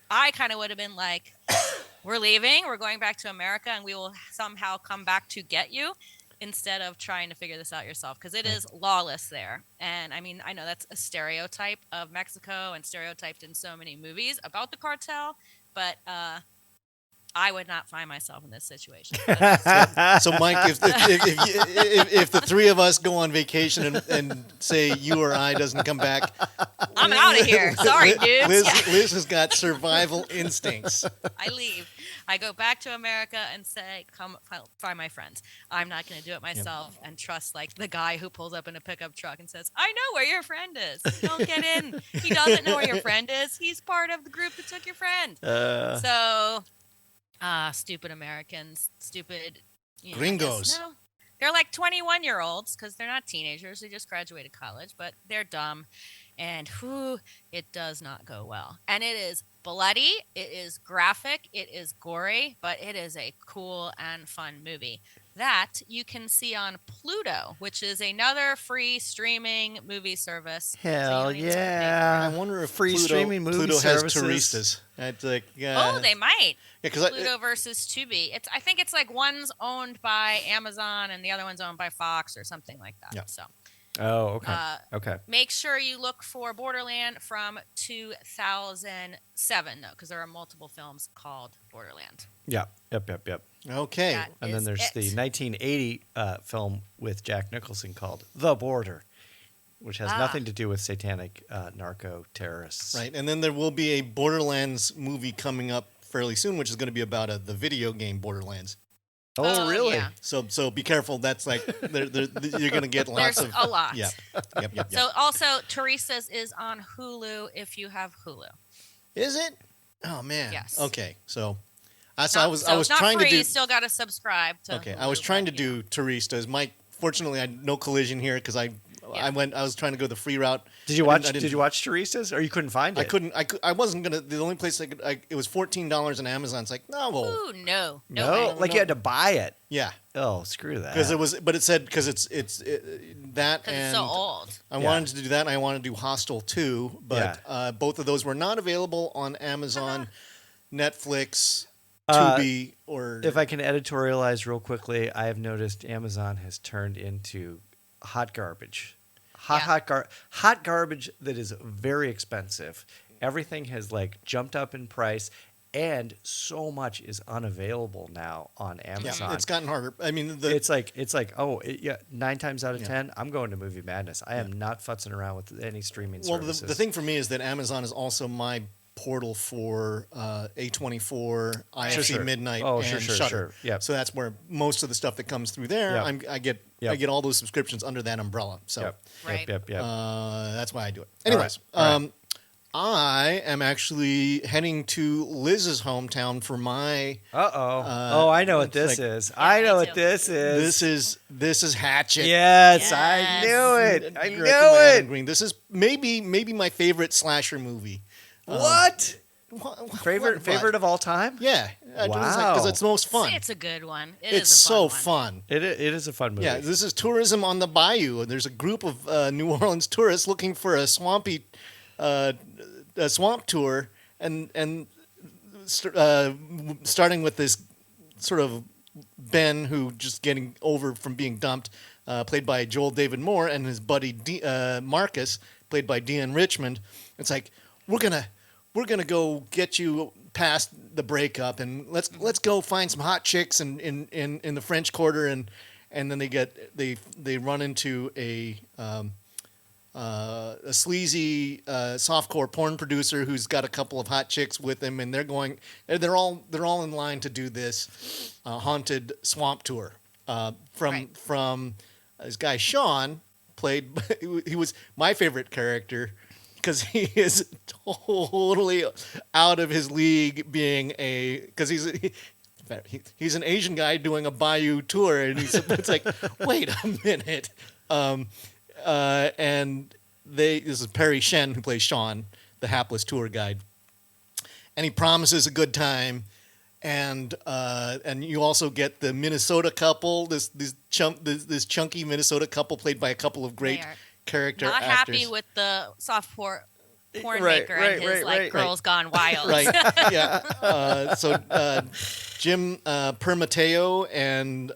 I kind of would have been like, we're leaving, we're going back to America, and we will somehow come back to get you, instead of trying to figure this out yourself, because it is lawless there. And I mean, I know that's a stereotype of Mexico and stereotyped in so many movies about the cartel, but I would not find myself in this situation. So Mike, if the 3 of us go on vacation and say you or I doesn't come back, I'm out of here. Sorry, dude. Liz has got survival instincts. I leave. I go back to America and say, come find my friends. I'm not going to do it myself and trust like the guy who pulls up in a pickup truck and says, I know where your friend is. Don't get in. He doesn't know where your friend is. He's part of the group that took your friend. Stupid Americans, stupid gringos. No, they're like 21-year-olds because they're not teenagers. They just graduated college, but they're dumb. And it does not go well. And it is bloody, it is graphic, it is gory, but it is a cool and fun movie that you can see on Pluto, which is another free streaming movie service. Hell yeah! I wonder if free Pluto, streaming movie Pluto services. has turistas. It's like, oh, they might. Yeah, Pluto versus Tubi. I think it's like one's owned by Amazon and the other one's owned by Fox or something like that. Yeah. So. Oh, okay. Okay. Make sure you look for Borderland from 2007, though, because there are multiple films called Borderland. Yeah. Yep. Okay. And then there's the 1980 film with Jack Nicholson called The Border, which has nothing to do with satanic narco terrorists. Right. And then there will be a Borderlands movie coming up fairly soon, which is going to be about the video game Borderlands. Oh, really? Yeah. So be careful. That's like you're going to get lots There's of a lot. Yeah. Yep. So also, Teresa's is on Hulu if you have Hulu. Is it? Oh man. Yes. Okay. So I was not trying free, to do. You still got to subscribe to. Okay. Hulu, I was trying to but, do Teresa's. Mike, fortunately, I had no collision here because I was trying to go the free route. Did you watch? Did you watch Teresa's, or you couldn't find it? I wasn't gonna. The only place it was $14 on Amazon. It's like no. Ooh, no. Like you had to buy it. Yeah. Oh, screw that. Because it said because it's that and it's so old. I wanted to do that and I wanted to do Hostel 2, but both of those were not available on Amazon, Netflix, Tubi, or. If I can editorialize real quickly, I have noticed Amazon has turned into hot garbage. Hot garbage that is very expensive. Everything has like jumped up in price, and so much is unavailable now on Amazon. Yeah, it's gotten harder. I mean, it's like 9 times out of 10, I'm going to Movie Madness. I am not futzing around with any streaming services. Well, the thing for me is that Amazon is also my portal for A24, IFC Midnight, and Shudder. Sure. Yep. So that's where most of the stuff that comes through there, I get all those subscriptions under that umbrella. So Right. Yep. that's why I do it. Anyways, All right. I am actually heading to Liz's hometown for my. Oh, I know what it's this like- is. Yeah, I me know what too. this is. This is Hatchet. Yes, I Yes. knew it. I Directed knew by Adam it. Green. This is maybe my favorite slasher movie. What? What- Favorite of all time? Yeah. Because Wow. it's the most fun. It's a good one. It's is a fun so one. fun. It is a fun movie. Yeah, this is tourism on the bayou. There's a group of New Orleans tourists looking for a swamp tour, and starting with this sort of Ben who just getting over from being dumped, played by Joel David Moore, and his buddy Marcus, played by Dean Richmond. It's like we're gonna go get you past the breakup, and let's go find some hot chicks in the French Quarter, and then they run into a sleazy softcore porn producer who's got a couple of hot chicks with him, and they're all in line to do this haunted swamp tour from this guy Sean, played. He was my favorite character because he is totally out of his league, because he's an Asian guy doing a bayou tour, and it's like, wait a minute. And this is Perry Shen, who plays Sean, the hapless tour guide, and he promises a good time, and you also get the Minnesota couple, this chunky Minnesota couple played by a couple of great They are character Not actors. happy with the soft porn Right, maker right, and his right, right. Girls Gone Wild. Right. Yeah. So Jim Permateo and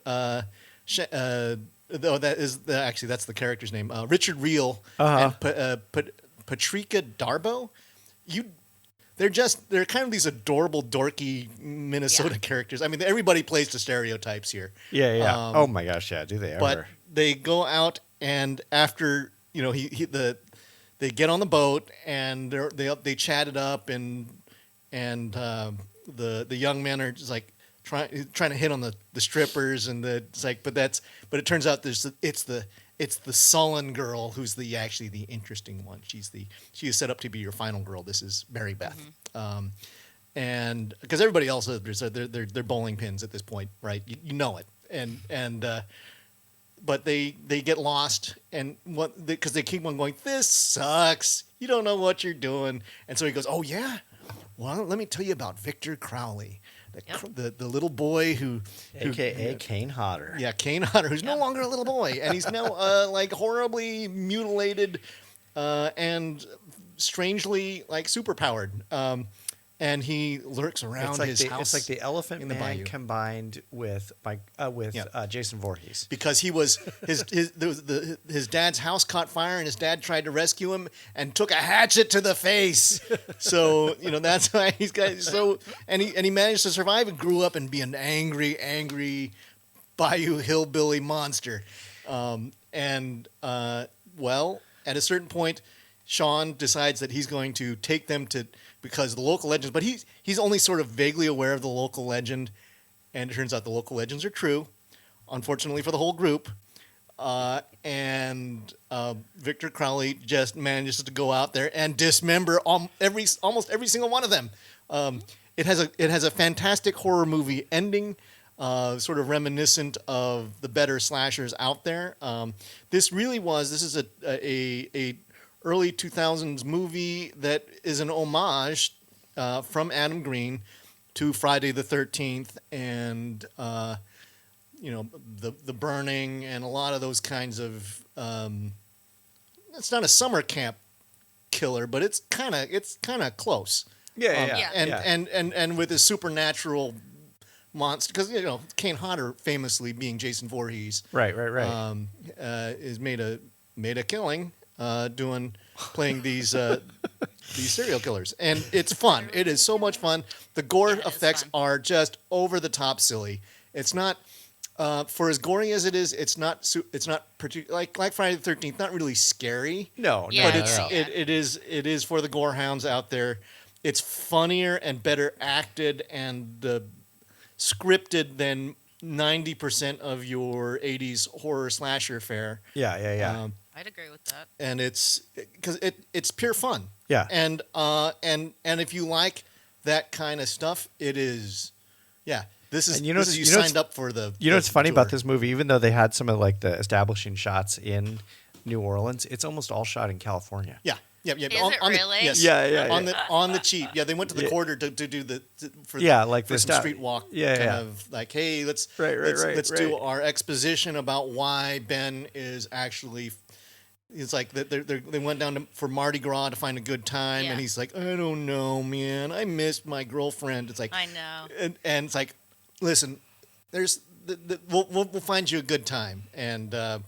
that's the character's name. Richard Reel and Patrika Darbo. They're kind of these adorable, dorky Minnesota characters. I mean, everybody plays to stereotypes here. Yeah. Oh my gosh, yeah. Do they ever? But they go out, and after they get on the boat, and they chat it up, and the young men are just like trying to hit on the strippers, and it's like, but it turns out it's the sullen girl who's actually the interesting one. She is set up to be your final girl. This is Mary Beth. And because everybody else they're bowling pins at this point, right? You know it, and but they get lost, and because they keep on going, this sucks. You don't know what you're doing, and so he goes, oh yeah, well let me tell you about Victor Crowley, the little boy who AKA Kane Hodder. yeah, Kane Hodder, who's no longer a little boy, and he's now like horribly mutilated and strangely like superpowered. And he lurks around his house. It's like the Elephant in the Man bayou. combined with Jason Voorhees. Because he was his dad's house caught fire, and his dad tried to rescue him and took a hatchet to the face. So that's why he's got and he managed to survive and grew up and be an angry bayou hillbilly monster. Well, at a certain point, Sean decides that he's going to take them to, because the local legends, but he's only sort of vaguely aware of the local legend, and it turns out the local legends are true, unfortunately for the whole group. And Victor Crowley just manages to go out there and dismember almost every single one of them. It has a fantastic horror movie ending, sort of reminiscent of the better slashers out there. This is a early 2000s movie that is an homage from Adam Green to Friday the 13th and the burning and a lot of those kinds of it's not a summer camp killer, but it's kind of close. Yeah. And with a supernatural monster, because Kane Hodder, famously being Jason Voorhees, Right. is made a killing playing these serial killers, and it's fun. It is so much fun. The gore effects are just over the top silly. It's not for as gory as it is. It's not like Friday the 13th. Not really scary. No. Yeah, no. It is for the gore hounds out there. It's funnier and better acted and scripted than 90% of your 80s horror slasher fare. Yeah. I'd agree with with that. and it's because it's pure fun. Yeah. And if you like that kind of stuff, it is. Yeah, this is And you know this what's- is you you know what's- signed up for the. You know the what's funny about tour. this movie? Even though they had some of like the establishing shots in New Orleans, it's almost all shot in California. Yeah. Yeah, Is it really? yes. Yeah. On the cheap. Yeah, they went to the Yeah. quarter to do the for Yeah, like for the some stuff. street walk. Yeah, kind yeah. of like, hey, let's Right, let's do right. our exposition about why Ben is actually. It's like they went down for Mardi Gras to find a good time, Yeah. and he's like, I don't know, man, I missed my girlfriend. It's like, I know. and it's like, listen, there's we'll find you a good time, and no.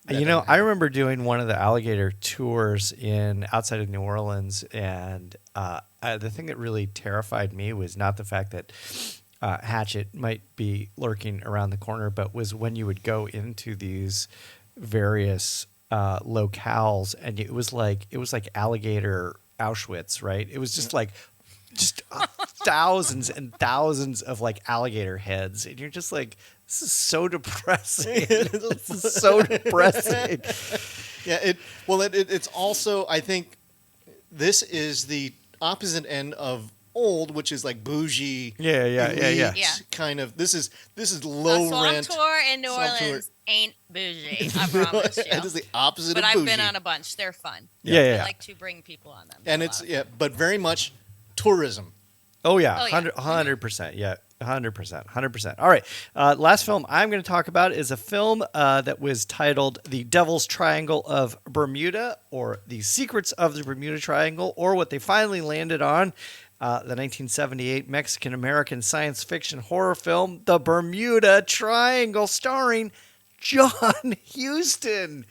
You know, I remember doing one of the alligator tours in outside of New Orleans, and the thing that really terrified me was not the fact that Hatchet might be lurking around the corner, but was when you would go into these various locales, and it was like alligator Auschwitz, right? It was just like thousands and thousands of like alligator heads, and you're just like, this is so depressing. This is so depressing. Yeah, it's also, I think this is the opposite end of old, which is like bougie. Yeah. Yeah. Kind of. This is A low swamp rent. tour in New swamp tour. Orleans ain't bougie. I promise you. It is the opposite But of I've bougie. been on a bunch. They're fun. Yeah. I like to bring people on them. And They're it's a lot of but very much tourism. Oh yeah, Oh, yeah. 100%. Yeah, 100%. All right, last film I'm going to talk about is a film that was titled "The Devil's Triangle of Bermuda," or "The Secrets of the Bermuda Triangle," or what they finally landed on. The 1978 Mexican-American science fiction horror film, The Bermuda Triangle, starring John Huston.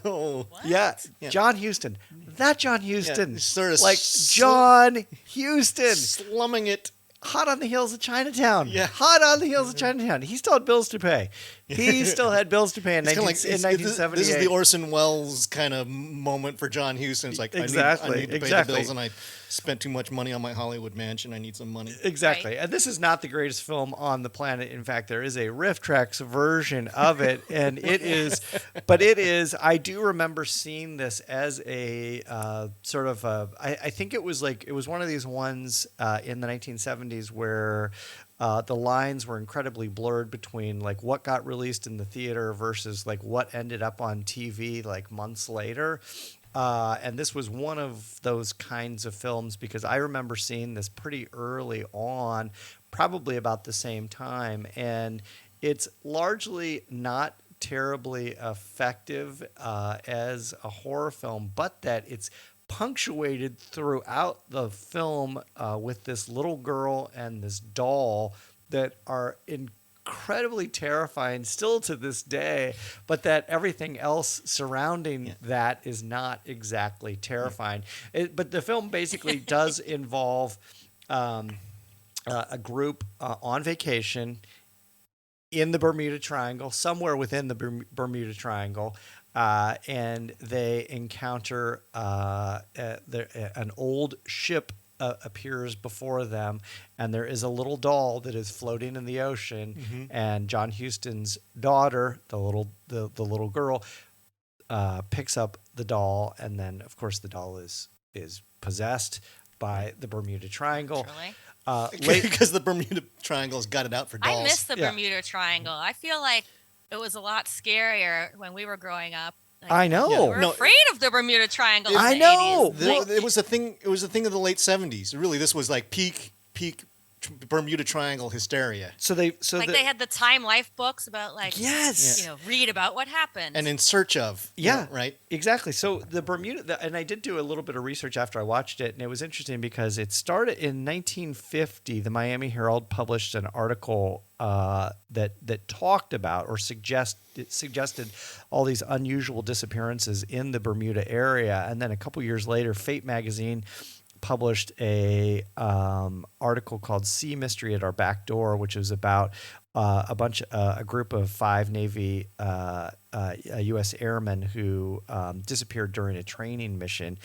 Oh, Yeah, Yeah. John Huston. That John Huston. he's sort of like John Huston. slumming it. Hot on the heels of Chinatown. Yeah. Hot on the heels of Chinatown. He still had bills to pay. He still had bills to pay in, It's kinda 1978. this is the Orson Welles kind of moment for John Huston. It's like, Exactly, I need to pay exactly. the bills, and I spent too much money on my Hollywood mansion. I need some money. Exactly. Right. And this is not the greatest film on the planet. In fact, there is a Riff Tracks version of it. And it is, I do remember seeing this as a sort of, I think it was one of these ones in the 1970s where the lines were incredibly blurred between like what got released in the theater versus like what ended up on TV like months later. And this was one of those kinds of films because I remember seeing this pretty early on, probably about the same time. And it's largely not terribly effective as a horror film, but that it's punctuated throughout the film with this little girl and this doll that are incredibly terrifying still to this day, but that everything else surrounding that is not exactly terrifying. But the film basically does involve a group on vacation in the Bermuda Triangle, somewhere within the Bermuda Triangle, and they encounter an old ship appears before them, and there is a little doll that is floating in the ocean, and John Huston's daughter, the little girl, picks up the doll, and then of course the doll is possessed by the Bermuda Triangle. Truly. Because the Bermuda Triangle's got it out for dolls. I miss the Yeah. Bermuda Triangle. I feel like it was a lot scarier when we were growing up. Like, I know. we were No, afraid of the Bermuda Triangle. I in the know. 80s. It was a thing. It was a thing of the late '70s. Really, this was like peak Bermuda Triangle hysteria. So They had the Time Life books about like Yes. read about what happened. And in search of. Yeah, Right. Exactly. So the Bermuda, and I did do a little bit of research after I watched it, and it was interesting because it started in 1950. The Miami Herald published an article that talked about or suggested all these unusual disappearances in the Bermuda area, and then a couple years later, Fate magazine published a article called "Sea Mystery at Our Back Door," which was about a group of 5 Navy U.S. airmen who disappeared during a training mission.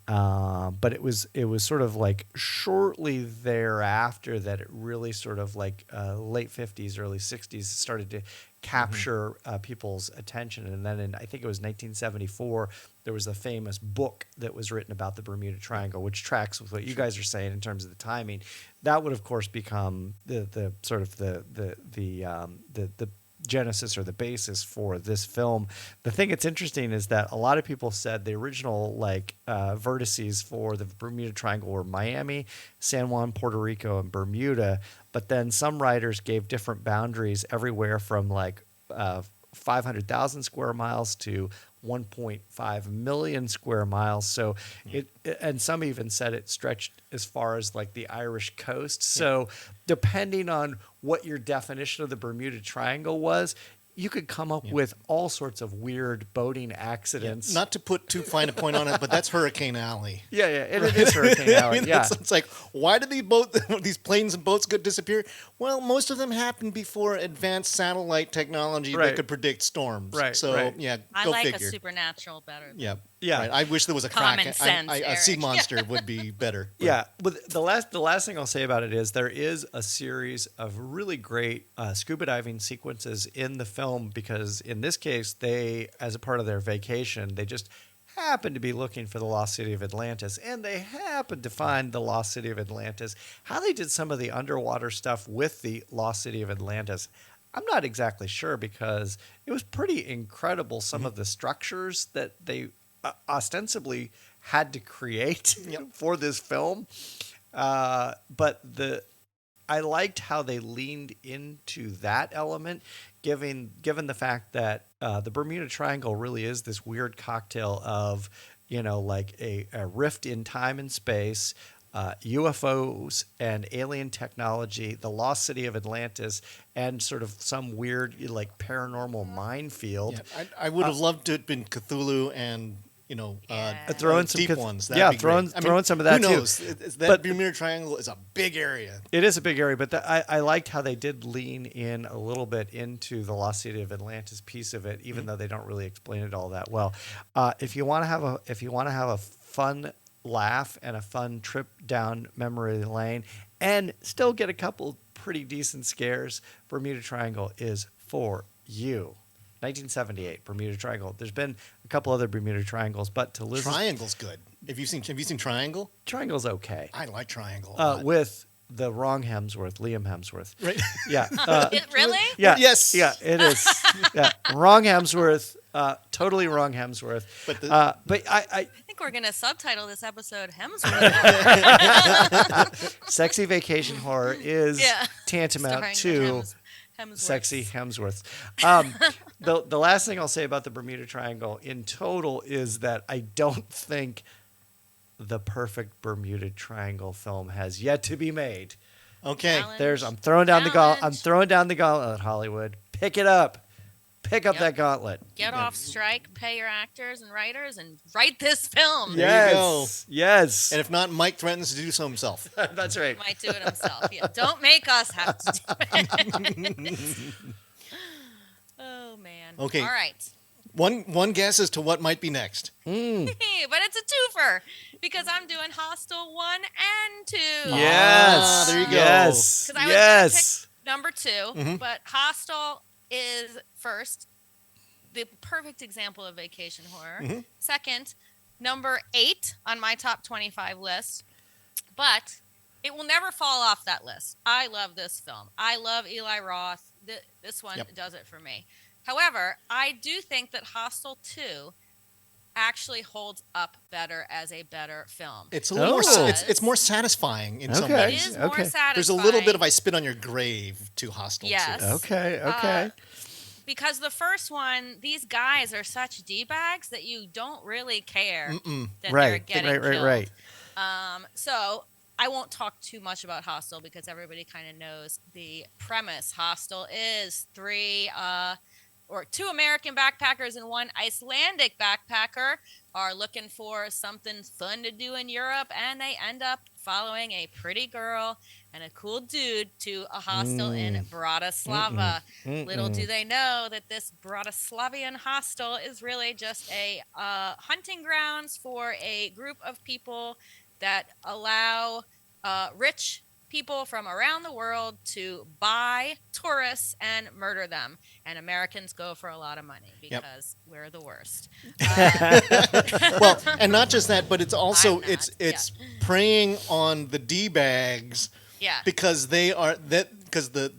But it was sort of like shortly thereafter that it really sort of like late 50s, early 60s started to capture people's attention. And then I think it was 1974, there was a famous book that was written about the Bermuda Triangle, which tracks with what you guys are saying in terms of the timing. That would, of course, become the sort of the genesis or the basis for this film. The thing that's interesting is that a lot of people said the original vertices for the Bermuda Triangle were Miami, San Juan, Puerto Rico, and Bermuda. But then some writers gave different boundaries everywhere from 500,000 square miles to 1.5 million square miles. So and some even said it stretched as far as the Irish coast. So depending on what your definition of the Bermuda Triangle was, you could come up with all sorts of weird boating accidents. Not to put too fine a point on it, but that's Hurricane Alley. It is Hurricane Alley. It's like, why did these planes and boats disappear? Well, most of them happened before advanced satellite technology that could predict storms. So I go like figure. a supernatural better. Yeah. Right. I wish there was a Common crack. sense, A sea Eric. monster would be better. But the last thing I'll say about it is there is a series of really great scuba diving sequences in the film, because in this case, they, as a part of their vacation, they just happened to be looking for the lost city of Atlantis, and they happened to find the lost city of Atlantis. How they did some of the underwater stuff with the lost city of Atlantis, I'm not exactly sure, because it was pretty incredible, some of the structures that they ostensibly had to create for this film. But I liked how they leaned into that element, given the fact that the Bermuda Triangle really is this weird cocktail of, a rift in time and space, UFOs and alien technology, the lost city of Atlantis, and sort of some weird paranormal minefield. I would have loved to have been Cthulhu and throw in some deep ones. throw in some of that who too. knows? That Bermuda Triangle is a big area. It is a big area, but I liked how they did lean in a little bit into the lost city of Atlantis piece of it, even though they don't really explain it all that well. If you want to have a fun laugh and a fun trip down memory lane, and still get a couple pretty decent scares, Bermuda Triangle is for you. 1978, Bermuda Triangle. There's been a couple other Bermuda Triangles, but to Liz's... Triangle's good. Have you seen Triangle? Triangle's okay. I like Triangle a lot. With the wrong Hemsworth, Liam Hemsworth. Right. Yeah. Really? Yeah. Yes. Yeah, it is. Yeah. Wrong Hemsworth. Totally wrong Hemsworth. But I think we're gonna subtitle this episode "Hemsworth." Sexy vacation horror is tantamount to Hemsworth. sexy Hemsworths. The last thing I'll say about the Bermuda Triangle in total is that I don't think the perfect Bermuda Triangle film has yet to be made. Okay. Challenge. I'm throwing down the gauntlet, Hollywood. Pick it up. Pick up that gauntlet. Get off strike, pay your actors and writers, and write this film. There you go. Yes. And if not, Mike threatens to do so himself. That's right. Might do it himself. Yeah. Don't make us have to do it. Oh man. Okay. All right. One guess as to what might be next. But it's a twofer because I'm doing Hostel 1 and 2. Yes. There you go. Yes. Because I was going to pick number 2, but Hostel is first, the perfect example of vacation horror. Second, number 8 on my top 25 list, but it will never fall off that list. I love this film. I love Eli Roth. This one does it for me. However, I do think that Hostel 2 actually holds up better as a better film. It's a little more. It's more satisfying in some Okay. It ways. is more satisfying. There's a little bit of "I spit on your grave" to Hostel. Yes. too. Okay. Because the first one, these guys are such D-bags that you don't really care that they're getting killed. Right. So I won't talk too much about Hostel because everybody kind of knows the premise. Hostel is two American backpackers and one Icelandic backpacker are looking for something fun to do in Europe, and they end up following a pretty girl and a cool dude to a hostel in Bratislava. Little do they know that this Bratislavian hostel is really just a hunting grounds for a group of people that allow rich people from around the world to buy tourists and murder them. And Americans go for a lot of money because we're the worst. Well, and not just that, but it's also I'm not, it's preying on the D bags Yeah. because they are because the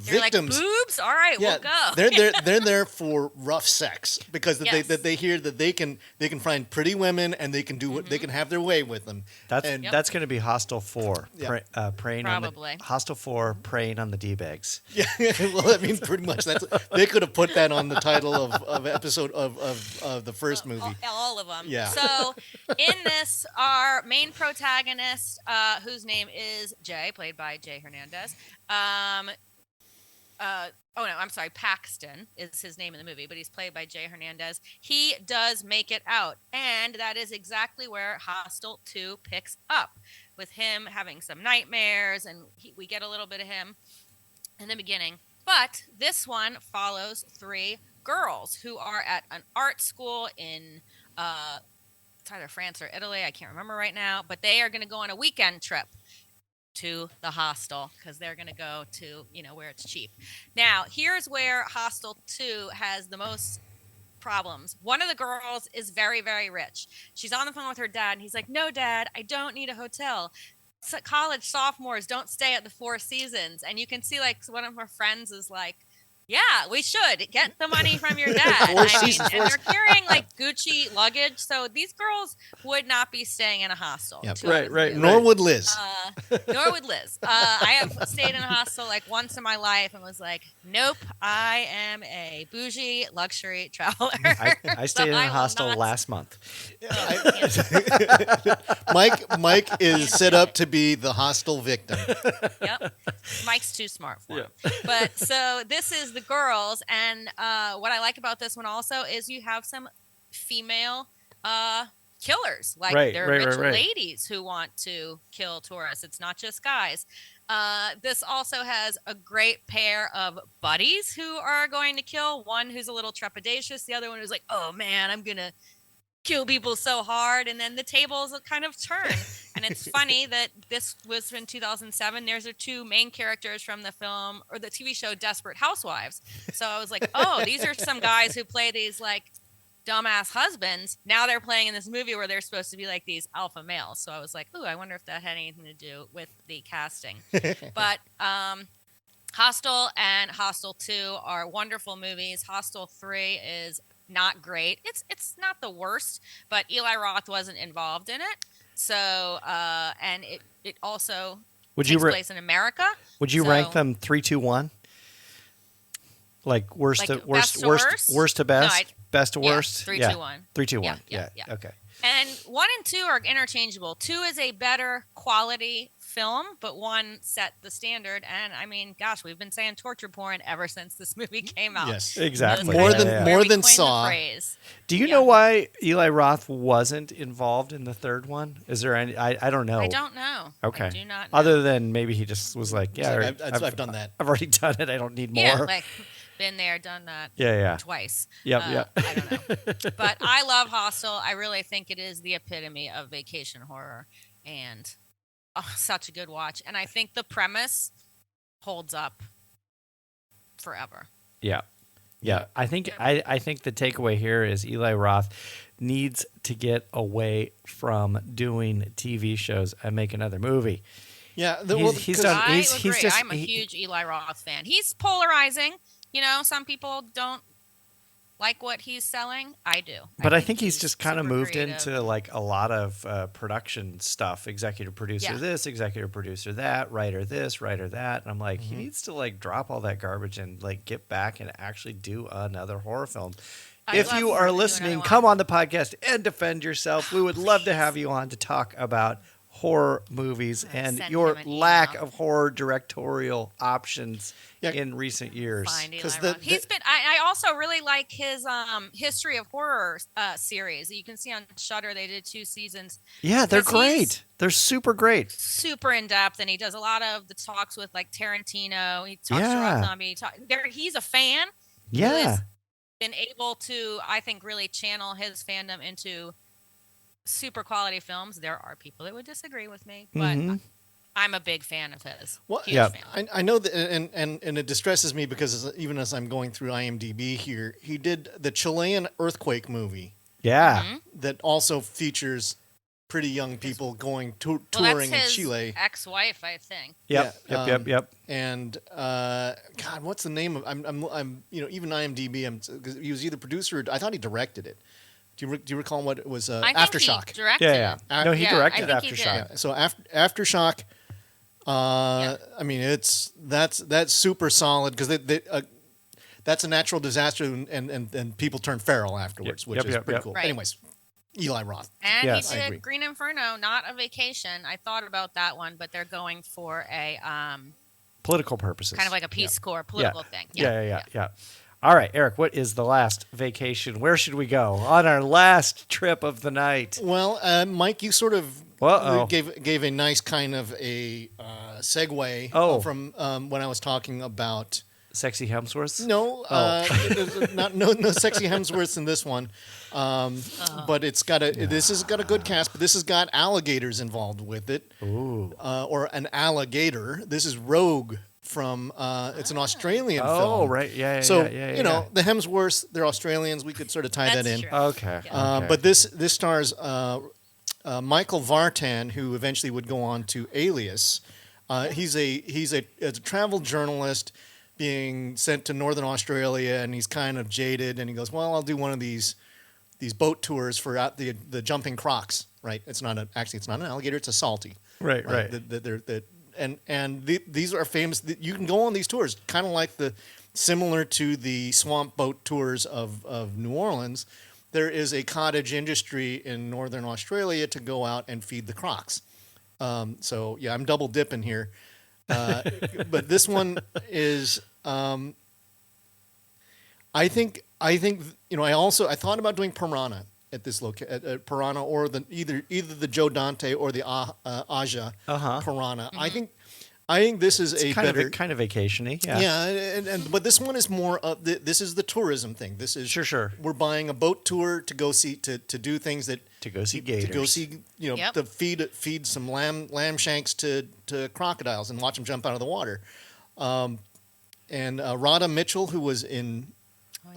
You're like, victims. boobs? All right, we'll go. they're there for rough sex because Yes. they hear that they can find pretty women and they can do what they can have their way with them. That's going to be Hostel 4, Yep. preying Probably. on the Hostel 4, preying on the D-bags. Yeah, well, I mean, pretty much they could have put that on the title of episode of the first movie. All of them. Yeah. So in this, our main protagonist, whose name is Jay, played by Jay Hernandez. Paxton is his name in the movie, but he's played by Jay Hernandez. He does make it out, and that is exactly where Hostel 2 picks up, with him having some nightmares, and we get a little bit of him in the beginning. But this one follows 3 girls who are at an art school in it's either France or Italy, I can't remember right now, but they are going to go on a weekend trip to the hostel because they're going to go to, where it's cheap. Now, here's where Hostel 2 has the most problems. One of the girls is very, very rich. She's on the phone with her dad, and he's like, "No, Dad, I don't need a hotel. College sophomores don't stay at the Four Seasons." And you can see, like, one of her friends is like, "Yeah, we should get the money from your dad." And they're carrying like Gucci luggage, so these girls would not be staying in a hostel. Yep. Right. Nor would Liz. Nor would Liz. I have stayed in a hostel like once in my life and was like, "Nope, I am a bougie luxury traveler." I stayed in a hostel last month. Mike is set up to be the hostile victim. Yep. Mike's too smart for him. But so this is the girls, and what I like about this one also is you have some female killers. Like they're rich ladies who want to kill tourists. It's not just guys. This also has a great pair of buddies who are going to kill. One who's a little trepidatious. The other one who's like, "Oh man, I'm gonna kill people so hard," and then the tables kind of turn. And it's funny that this was in 2007. There's the 2 main characters from the film or the TV show Desperate Housewives. So I was like, oh, these are some guys who play these like dumbass husbands. Now they're playing in this movie where they're supposed to be like these alpha males. So I was like, ooh, I wonder if that had anything to do with the casting. But Hostel and Hostel 2 are wonderful movies. Hostel 3 is not great. It's not the worst, but Eli Roth wasn't involved in it. So and it also takes place in America. Would you rank them 3, 2, 1? Like worst to best? No, best to worst? 3, 2, 1. 3, 2, 1. Yeah. Okay. And 1 and 2 are interchangeable. 2 is a better quality film, but 1 set the standard. And I mean, gosh, we've been saying torture porn ever since this movie came out. Yes, exactly. More than Saw. Do you know why Eli Roth wasn't involved in the third one? Is there any? I don't know. I don't know. Okay. I do not know. Other than maybe he just was like, yeah, I've done that. I've already done it. I don't need more. Yeah, like been there, done that. Yeah. Twice. Yep. I don't know. But I love Hostel. I really think it is the epitome of vacation horror, and such a good watch. And I think the premise holds up forever. Yeah. I think the takeaway here is Eli Roth needs to get away from doing TV shows and make another movie. Yeah, he's done. I agree. I'm a huge Eli Roth fan. He's polarizing. Some people don't like what he's selling. I do. But I think he's just kind of moved creative. into like a lot of production stuff. Executive producer this, executive producer that, writer this, writer that. And I'm like, he needs to like drop all that garbage and like get back and actually do another horror film. If you are listening, come on the podcast and defend yourself. We would love to have you on to talk about horror movies and your lack of horror directorial options in recent years. He's been. I also really like his history of horror series that you can see on Shudder. They did 2 seasons. Yeah, they're great. They're super great. Super in depth, and he does a lot of the talks with like Tarantino. He talks to Rob Zombie. He's a fan. Yeah, who has been able to, I think, really channel his fandom into super quality films. There are people that would disagree with me, but I'm a big fan of his. Well, Huge Yeah. fan. I know that, and it distresses me because even as I'm going through IMDb here, he did the Chilean earthquake movie Yeah. Mm-hmm. that also features pretty young people going Well, touring that's in his Chile. ex-wife, I think. Yep. Yeah, Yep. And God, what's the name of? I'm even IMDb. 'Cause he was either producer. Or, I thought he directed it. Do you recall what it was? I think Aftershock. he directed Yeah. it. No, he Yeah, directed I think he Aftershock. did. So Aftershock. I mean, that's super solid because that's a natural disaster and people turn feral afterwards, which is pretty cool. Right. Anyways, Eli Roth. And Yes. he I agree. did Green Inferno, not a vacation. I thought about that one, but they're going for a Political purposes. kind of like a Peace Corps political thing. Yeah. All right, Eric, what is the last vacation? Where should we go on our last trip of the night? Well, Mike, you sort of Uh-oh. gave a nice kind of a segue Oh. from when I was talking about. Sexy Hemsworths? No, there's no sexy Hemsworths in this one, but this has got a good cast. But this has got alligators involved with it, or an alligator. This is Rogue from. It's an Australian Oh, film. right. Yeah. So yeah. you know the Hemsworths, they're Australians. We could sort of tie That's that in. true. Okay. But this stars Michael Vartan, who eventually would go on to Alias. He's a travel journalist being sent to Northern Australia, and he's kind of jaded, and he goes, "Well, I'll do one of these boat tours for out the jumping crocs." Right? It's not an alligator; it's a salty. Right. These are famous. You can go on these tours, kind of like similar to the swamp boat tours of New Orleans. There is a cottage industry in Northern Australia to go out and feed the crocs. So yeah, I'm double dipping here. But this one is, I think I thought about doing Piranha at this at Piranha or either the Joe Dante or the Aja Piranha. I think this is a better kind of vacationy. Yeah. Yeah, but this one is more of this is the tourism thing. This is Sure. We're buying a boat tour to go see to do things that To go see gators. to go see Yep. to feed some lamb shanks to crocodiles and watch them jump out of the water. And Rhoda Mitchell, who was in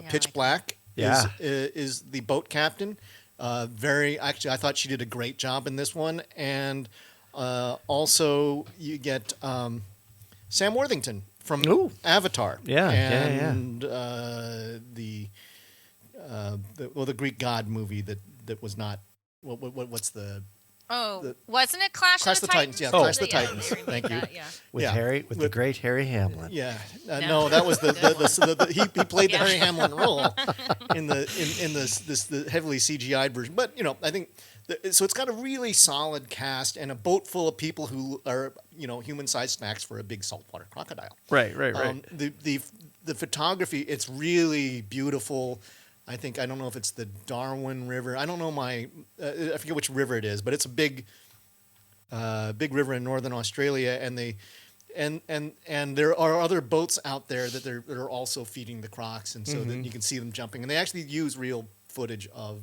Pitch Black, Yeah. is the boat captain. I thought she did a great job in this one. And also you get Sam Worthington from Ooh. Avatar. Yeah. And the Greek god movie that was not what's the Wasn't it Clash Clash of the the Titans? Titans? Yeah, Clash the Yeah, Titans. they remade Thank you. that, yeah. With the great Harry Hamlin. Yeah, No. no, that was he played the Yeah. Harry Hamlin role in the heavily CGI'd version. But I think so. It's got a really solid cast and a boat full of people who are human-sized snacks for a big saltwater crocodile. Right. The photography, it's really beautiful. I don't know if it's the Darwin River. I don't know I forget which river it is, but it's a big river in northern Australia, and there are other boats out there that are also feeding the crocs, and so that you can see them jumping. And they actually use real footage of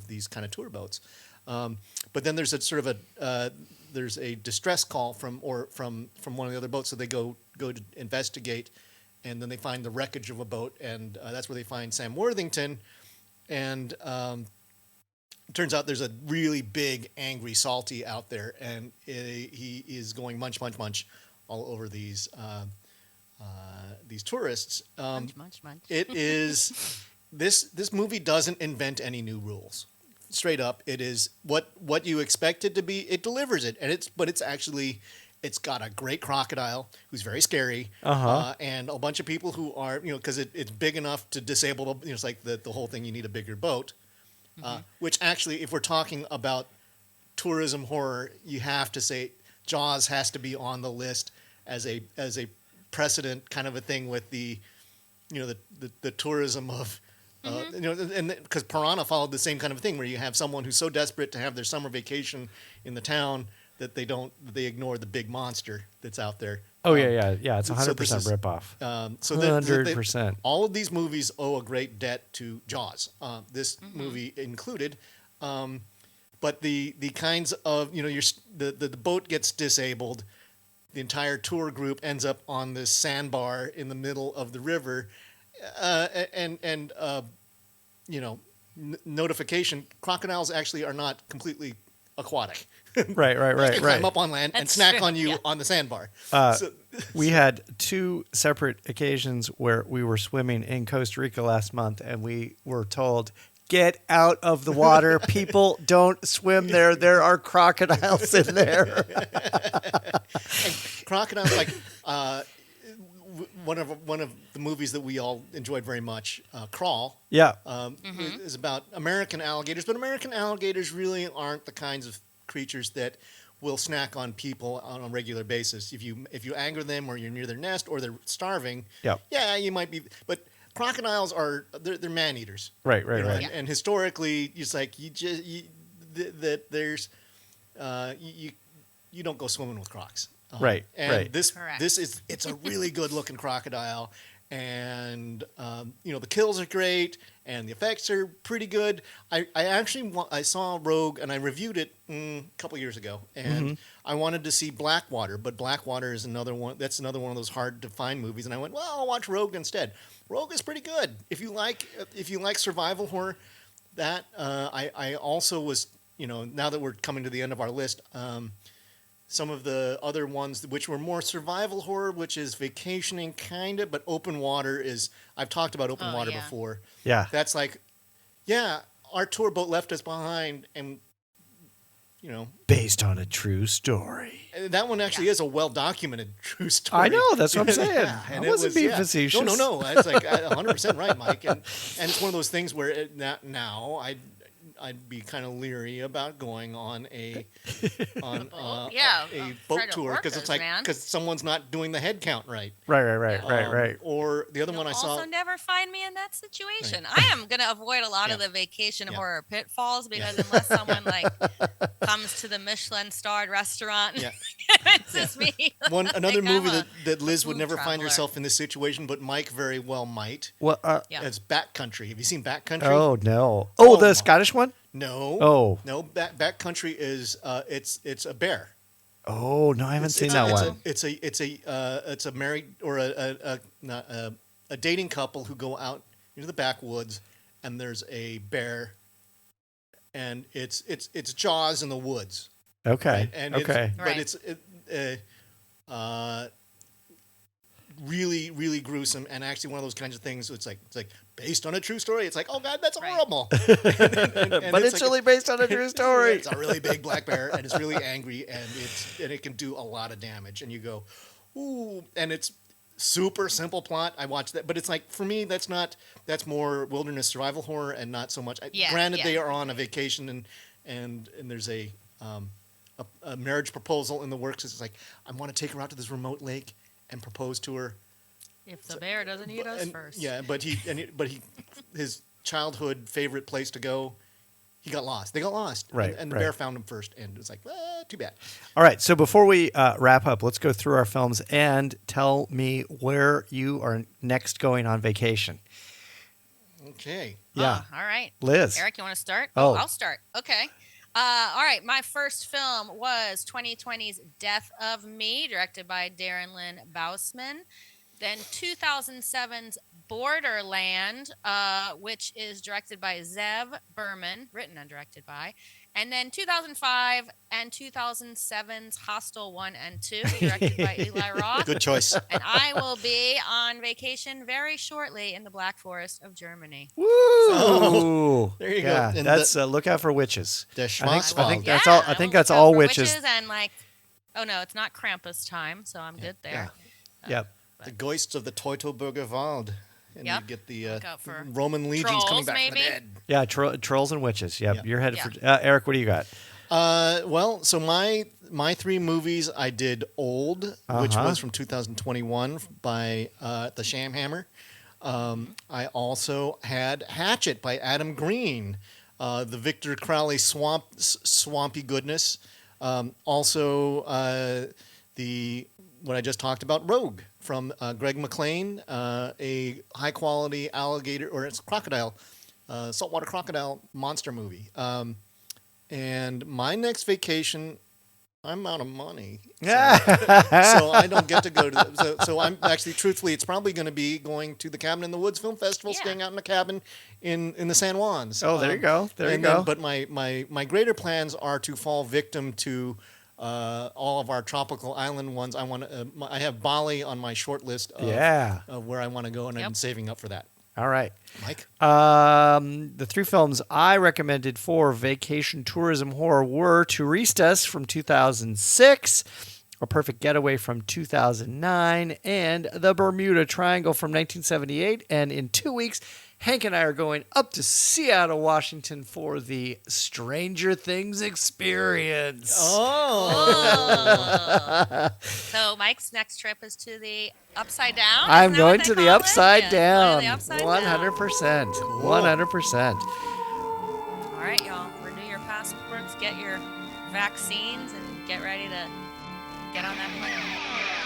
these kind of tour boats. But then there's a sort of there's a distress call from one of the other boats, so they go to investigate. And then they find the wreckage of a boat, and that's where they find Sam Worthington. And it turns out there's a really big, angry salty out there, and he is going munch all over these tourists. Munch. It is this movie doesn't invent any new rules. Straight up, it is what you expect it to be. It delivers it, and it's actually. It's got a great crocodile who's very scary, and a bunch of people who are, because it's big enough to disable. It's like the whole thing. You need a bigger boat, which actually, if we're talking about tourism horror, you have to say Jaws has to be on the list as a precedent kind of a thing with the tourism of. And because Piranha followed the same kind of thing, where you have someone who's so desperate to have their summer vacation in the town that they ignore the big monster that's out there. Oh yeah. It's 100% so ripoff. So 100%. All of these movies owe a great debt to Jaws. This movie included, but the kinds of the boat gets disabled. The entire tour group ends up on this sandbar in the middle of the river, and notification: crocodiles actually are not completely aquatic. Right. They climb up on land and That's snack true, on you yeah. on the sandbar. We had two separate occasions where we were swimming in Costa Rica last month, and we were told, "Get out of the water. People don't swim there. There are crocodiles in there." Crocodiles, like one of the movies that we all enjoyed very much, Crawl. Yeah. Is about American alligators, but American alligators really aren't the kinds of creatures that will snack on people on a regular basis. If you anger them, or you're near their nest, or they're starving, Yep. yeah, you might be. But crocodiles they're man eaters. Right. And historically, it's like you don't go swimming with crocs. Right, And right. Correct. it's a really good looking crocodile, and the kills are great, and the effects are pretty good. I saw Rogue, and I reviewed it a couple years ago, and I wanted to see Blackwater, but Blackwater is another one. That's another one of those hard to find movies, and I went, well, I'll watch Rogue instead. Rogue is pretty good if you like survival horror. That I also was, now that we're coming to the end of our list. Some of the other ones which were more survival horror, which is Vacationing, kind of, but Open Water is. I've talked about Open Water yeah. before. Yeah. That's like, yeah, our tour boat left us behind, and Based on a true story. that one actually is a well documented true story. I know. That's what I'm saying. Yeah, I and it wasn't was- being yeah. facetious. No. It's like 100% right, Mike. And it's one of those things where now I'd be kind of leery about going on a boat try to tour, work because it's those, like man. because someone's not doing the head count right. Right. Or the other You'll one I also saw. never find me in that situation. I am going to avoid a lot of Yeah. the vacation Yeah. horror pitfalls, because unless someone comes to the Michelin starred restaurant Yeah. and convinces me. Another I'm movie a that Liz would food never find traveler. herself in this situation, but Mike very well might. Well, Yeah. It's Backcountry. Have you seen Backcountry? oh no. Oh, The my- Scottish one? No. Oh. No. Backcountry is it's a bear. Oh no, I haven't seen that one. It's a married or a dating couple who go out into the backwoods, and there's a bear, and it's Jaws in the woods. Okay. Right? And okay. but it's really, really gruesome, and actually one of those kinds of things. It's like based on a true story. It's like, oh god, that's Right. horrible. And But it's really based on a true story. It's a really big black bear, and it's really angry, and it can do a lot of damage. And you go, ooh, and it's super simple plot. I watched that, but it's like, for me, that's more wilderness survival horror, and not so much. Yeah, Granted, yeah. they are on a vacation, and there's a marriage proposal in the works. It's like, I want to take her out to this remote lake and propose to her. If the bear doesn't eat us And- first. Yeah, but his childhood favorite place to go, he got lost. They got lost. Right, And the right. bear found him first, and it was like, too bad. All right. So before we wrap up, let's go through our films and tell me where you are next going on vacation. Okay. Yeah. All right. Liz. Eric, you want to start? Oh. I'll start. Okay. All right. My first film was 2020's Death of Me, directed by Darren Lynn Bousman. Then 2007's Borderland, which is directed by Zev Berman, written and directed by. And then 2005 and 2007's Hostel 1 and 2, directed by Eli Roth. Good choice. And I will be on vacation very shortly in the Black Forest of Germany. Woo! There you go. Yeah, And that's look out for witches. The I think Schwarzwald. that's all. I think that's will look all out for witches. And oh no, it's not Krampus time, so I'm good there. Yep. The ghosts of the Teutoburger Wald. And Yep. you get the Look out for Roman legions trolls, coming back maybe? from the dead. Yeah. Trolls and witches. Yep. Yeah. You're headed Yeah. for Eric. What do you got? Well, so my three movies, I did Old, which Uh-huh. was from 2021 by the Shamhammer. I also had Hatchet by Adam Green, the Victor Crowley swampy goodness. Also, what I just talked about, Rogue from Greg McLean, a high quality alligator, or it's crocodile, saltwater crocodile monster movie. And my next vacation, I'm out of money. Yeah. So I don't get to go to. So I'm actually, truthfully, it's probably going to be going to the Cabin in the Woods Film Festival, Yeah. staying out in a cabin in the San Juans. Oh, there you go. There you and go. then- but my greater plans are to fall victim to all of our tropical island ones. I have Bali on my short list of where I want to go, and I'm Yep. saving up for that. All right. Mike? The 3 films I recommended for vacation tourism horror were Turistas from 2006, A Perfect Getaway from 2009, and The Bermuda Triangle from 1978. And in 2 weeks, Hank and I are going up to Seattle, Washington for the Stranger Things experience. Oh. So Mike's next trip is to the Upside Down? I'm Isn't that going what to they the call it? Upside Yeah, Down. going to the Upside Down. 100%. 100%. All right, y'all. Renew your passports, get your vaccines, and get ready to get on that plane.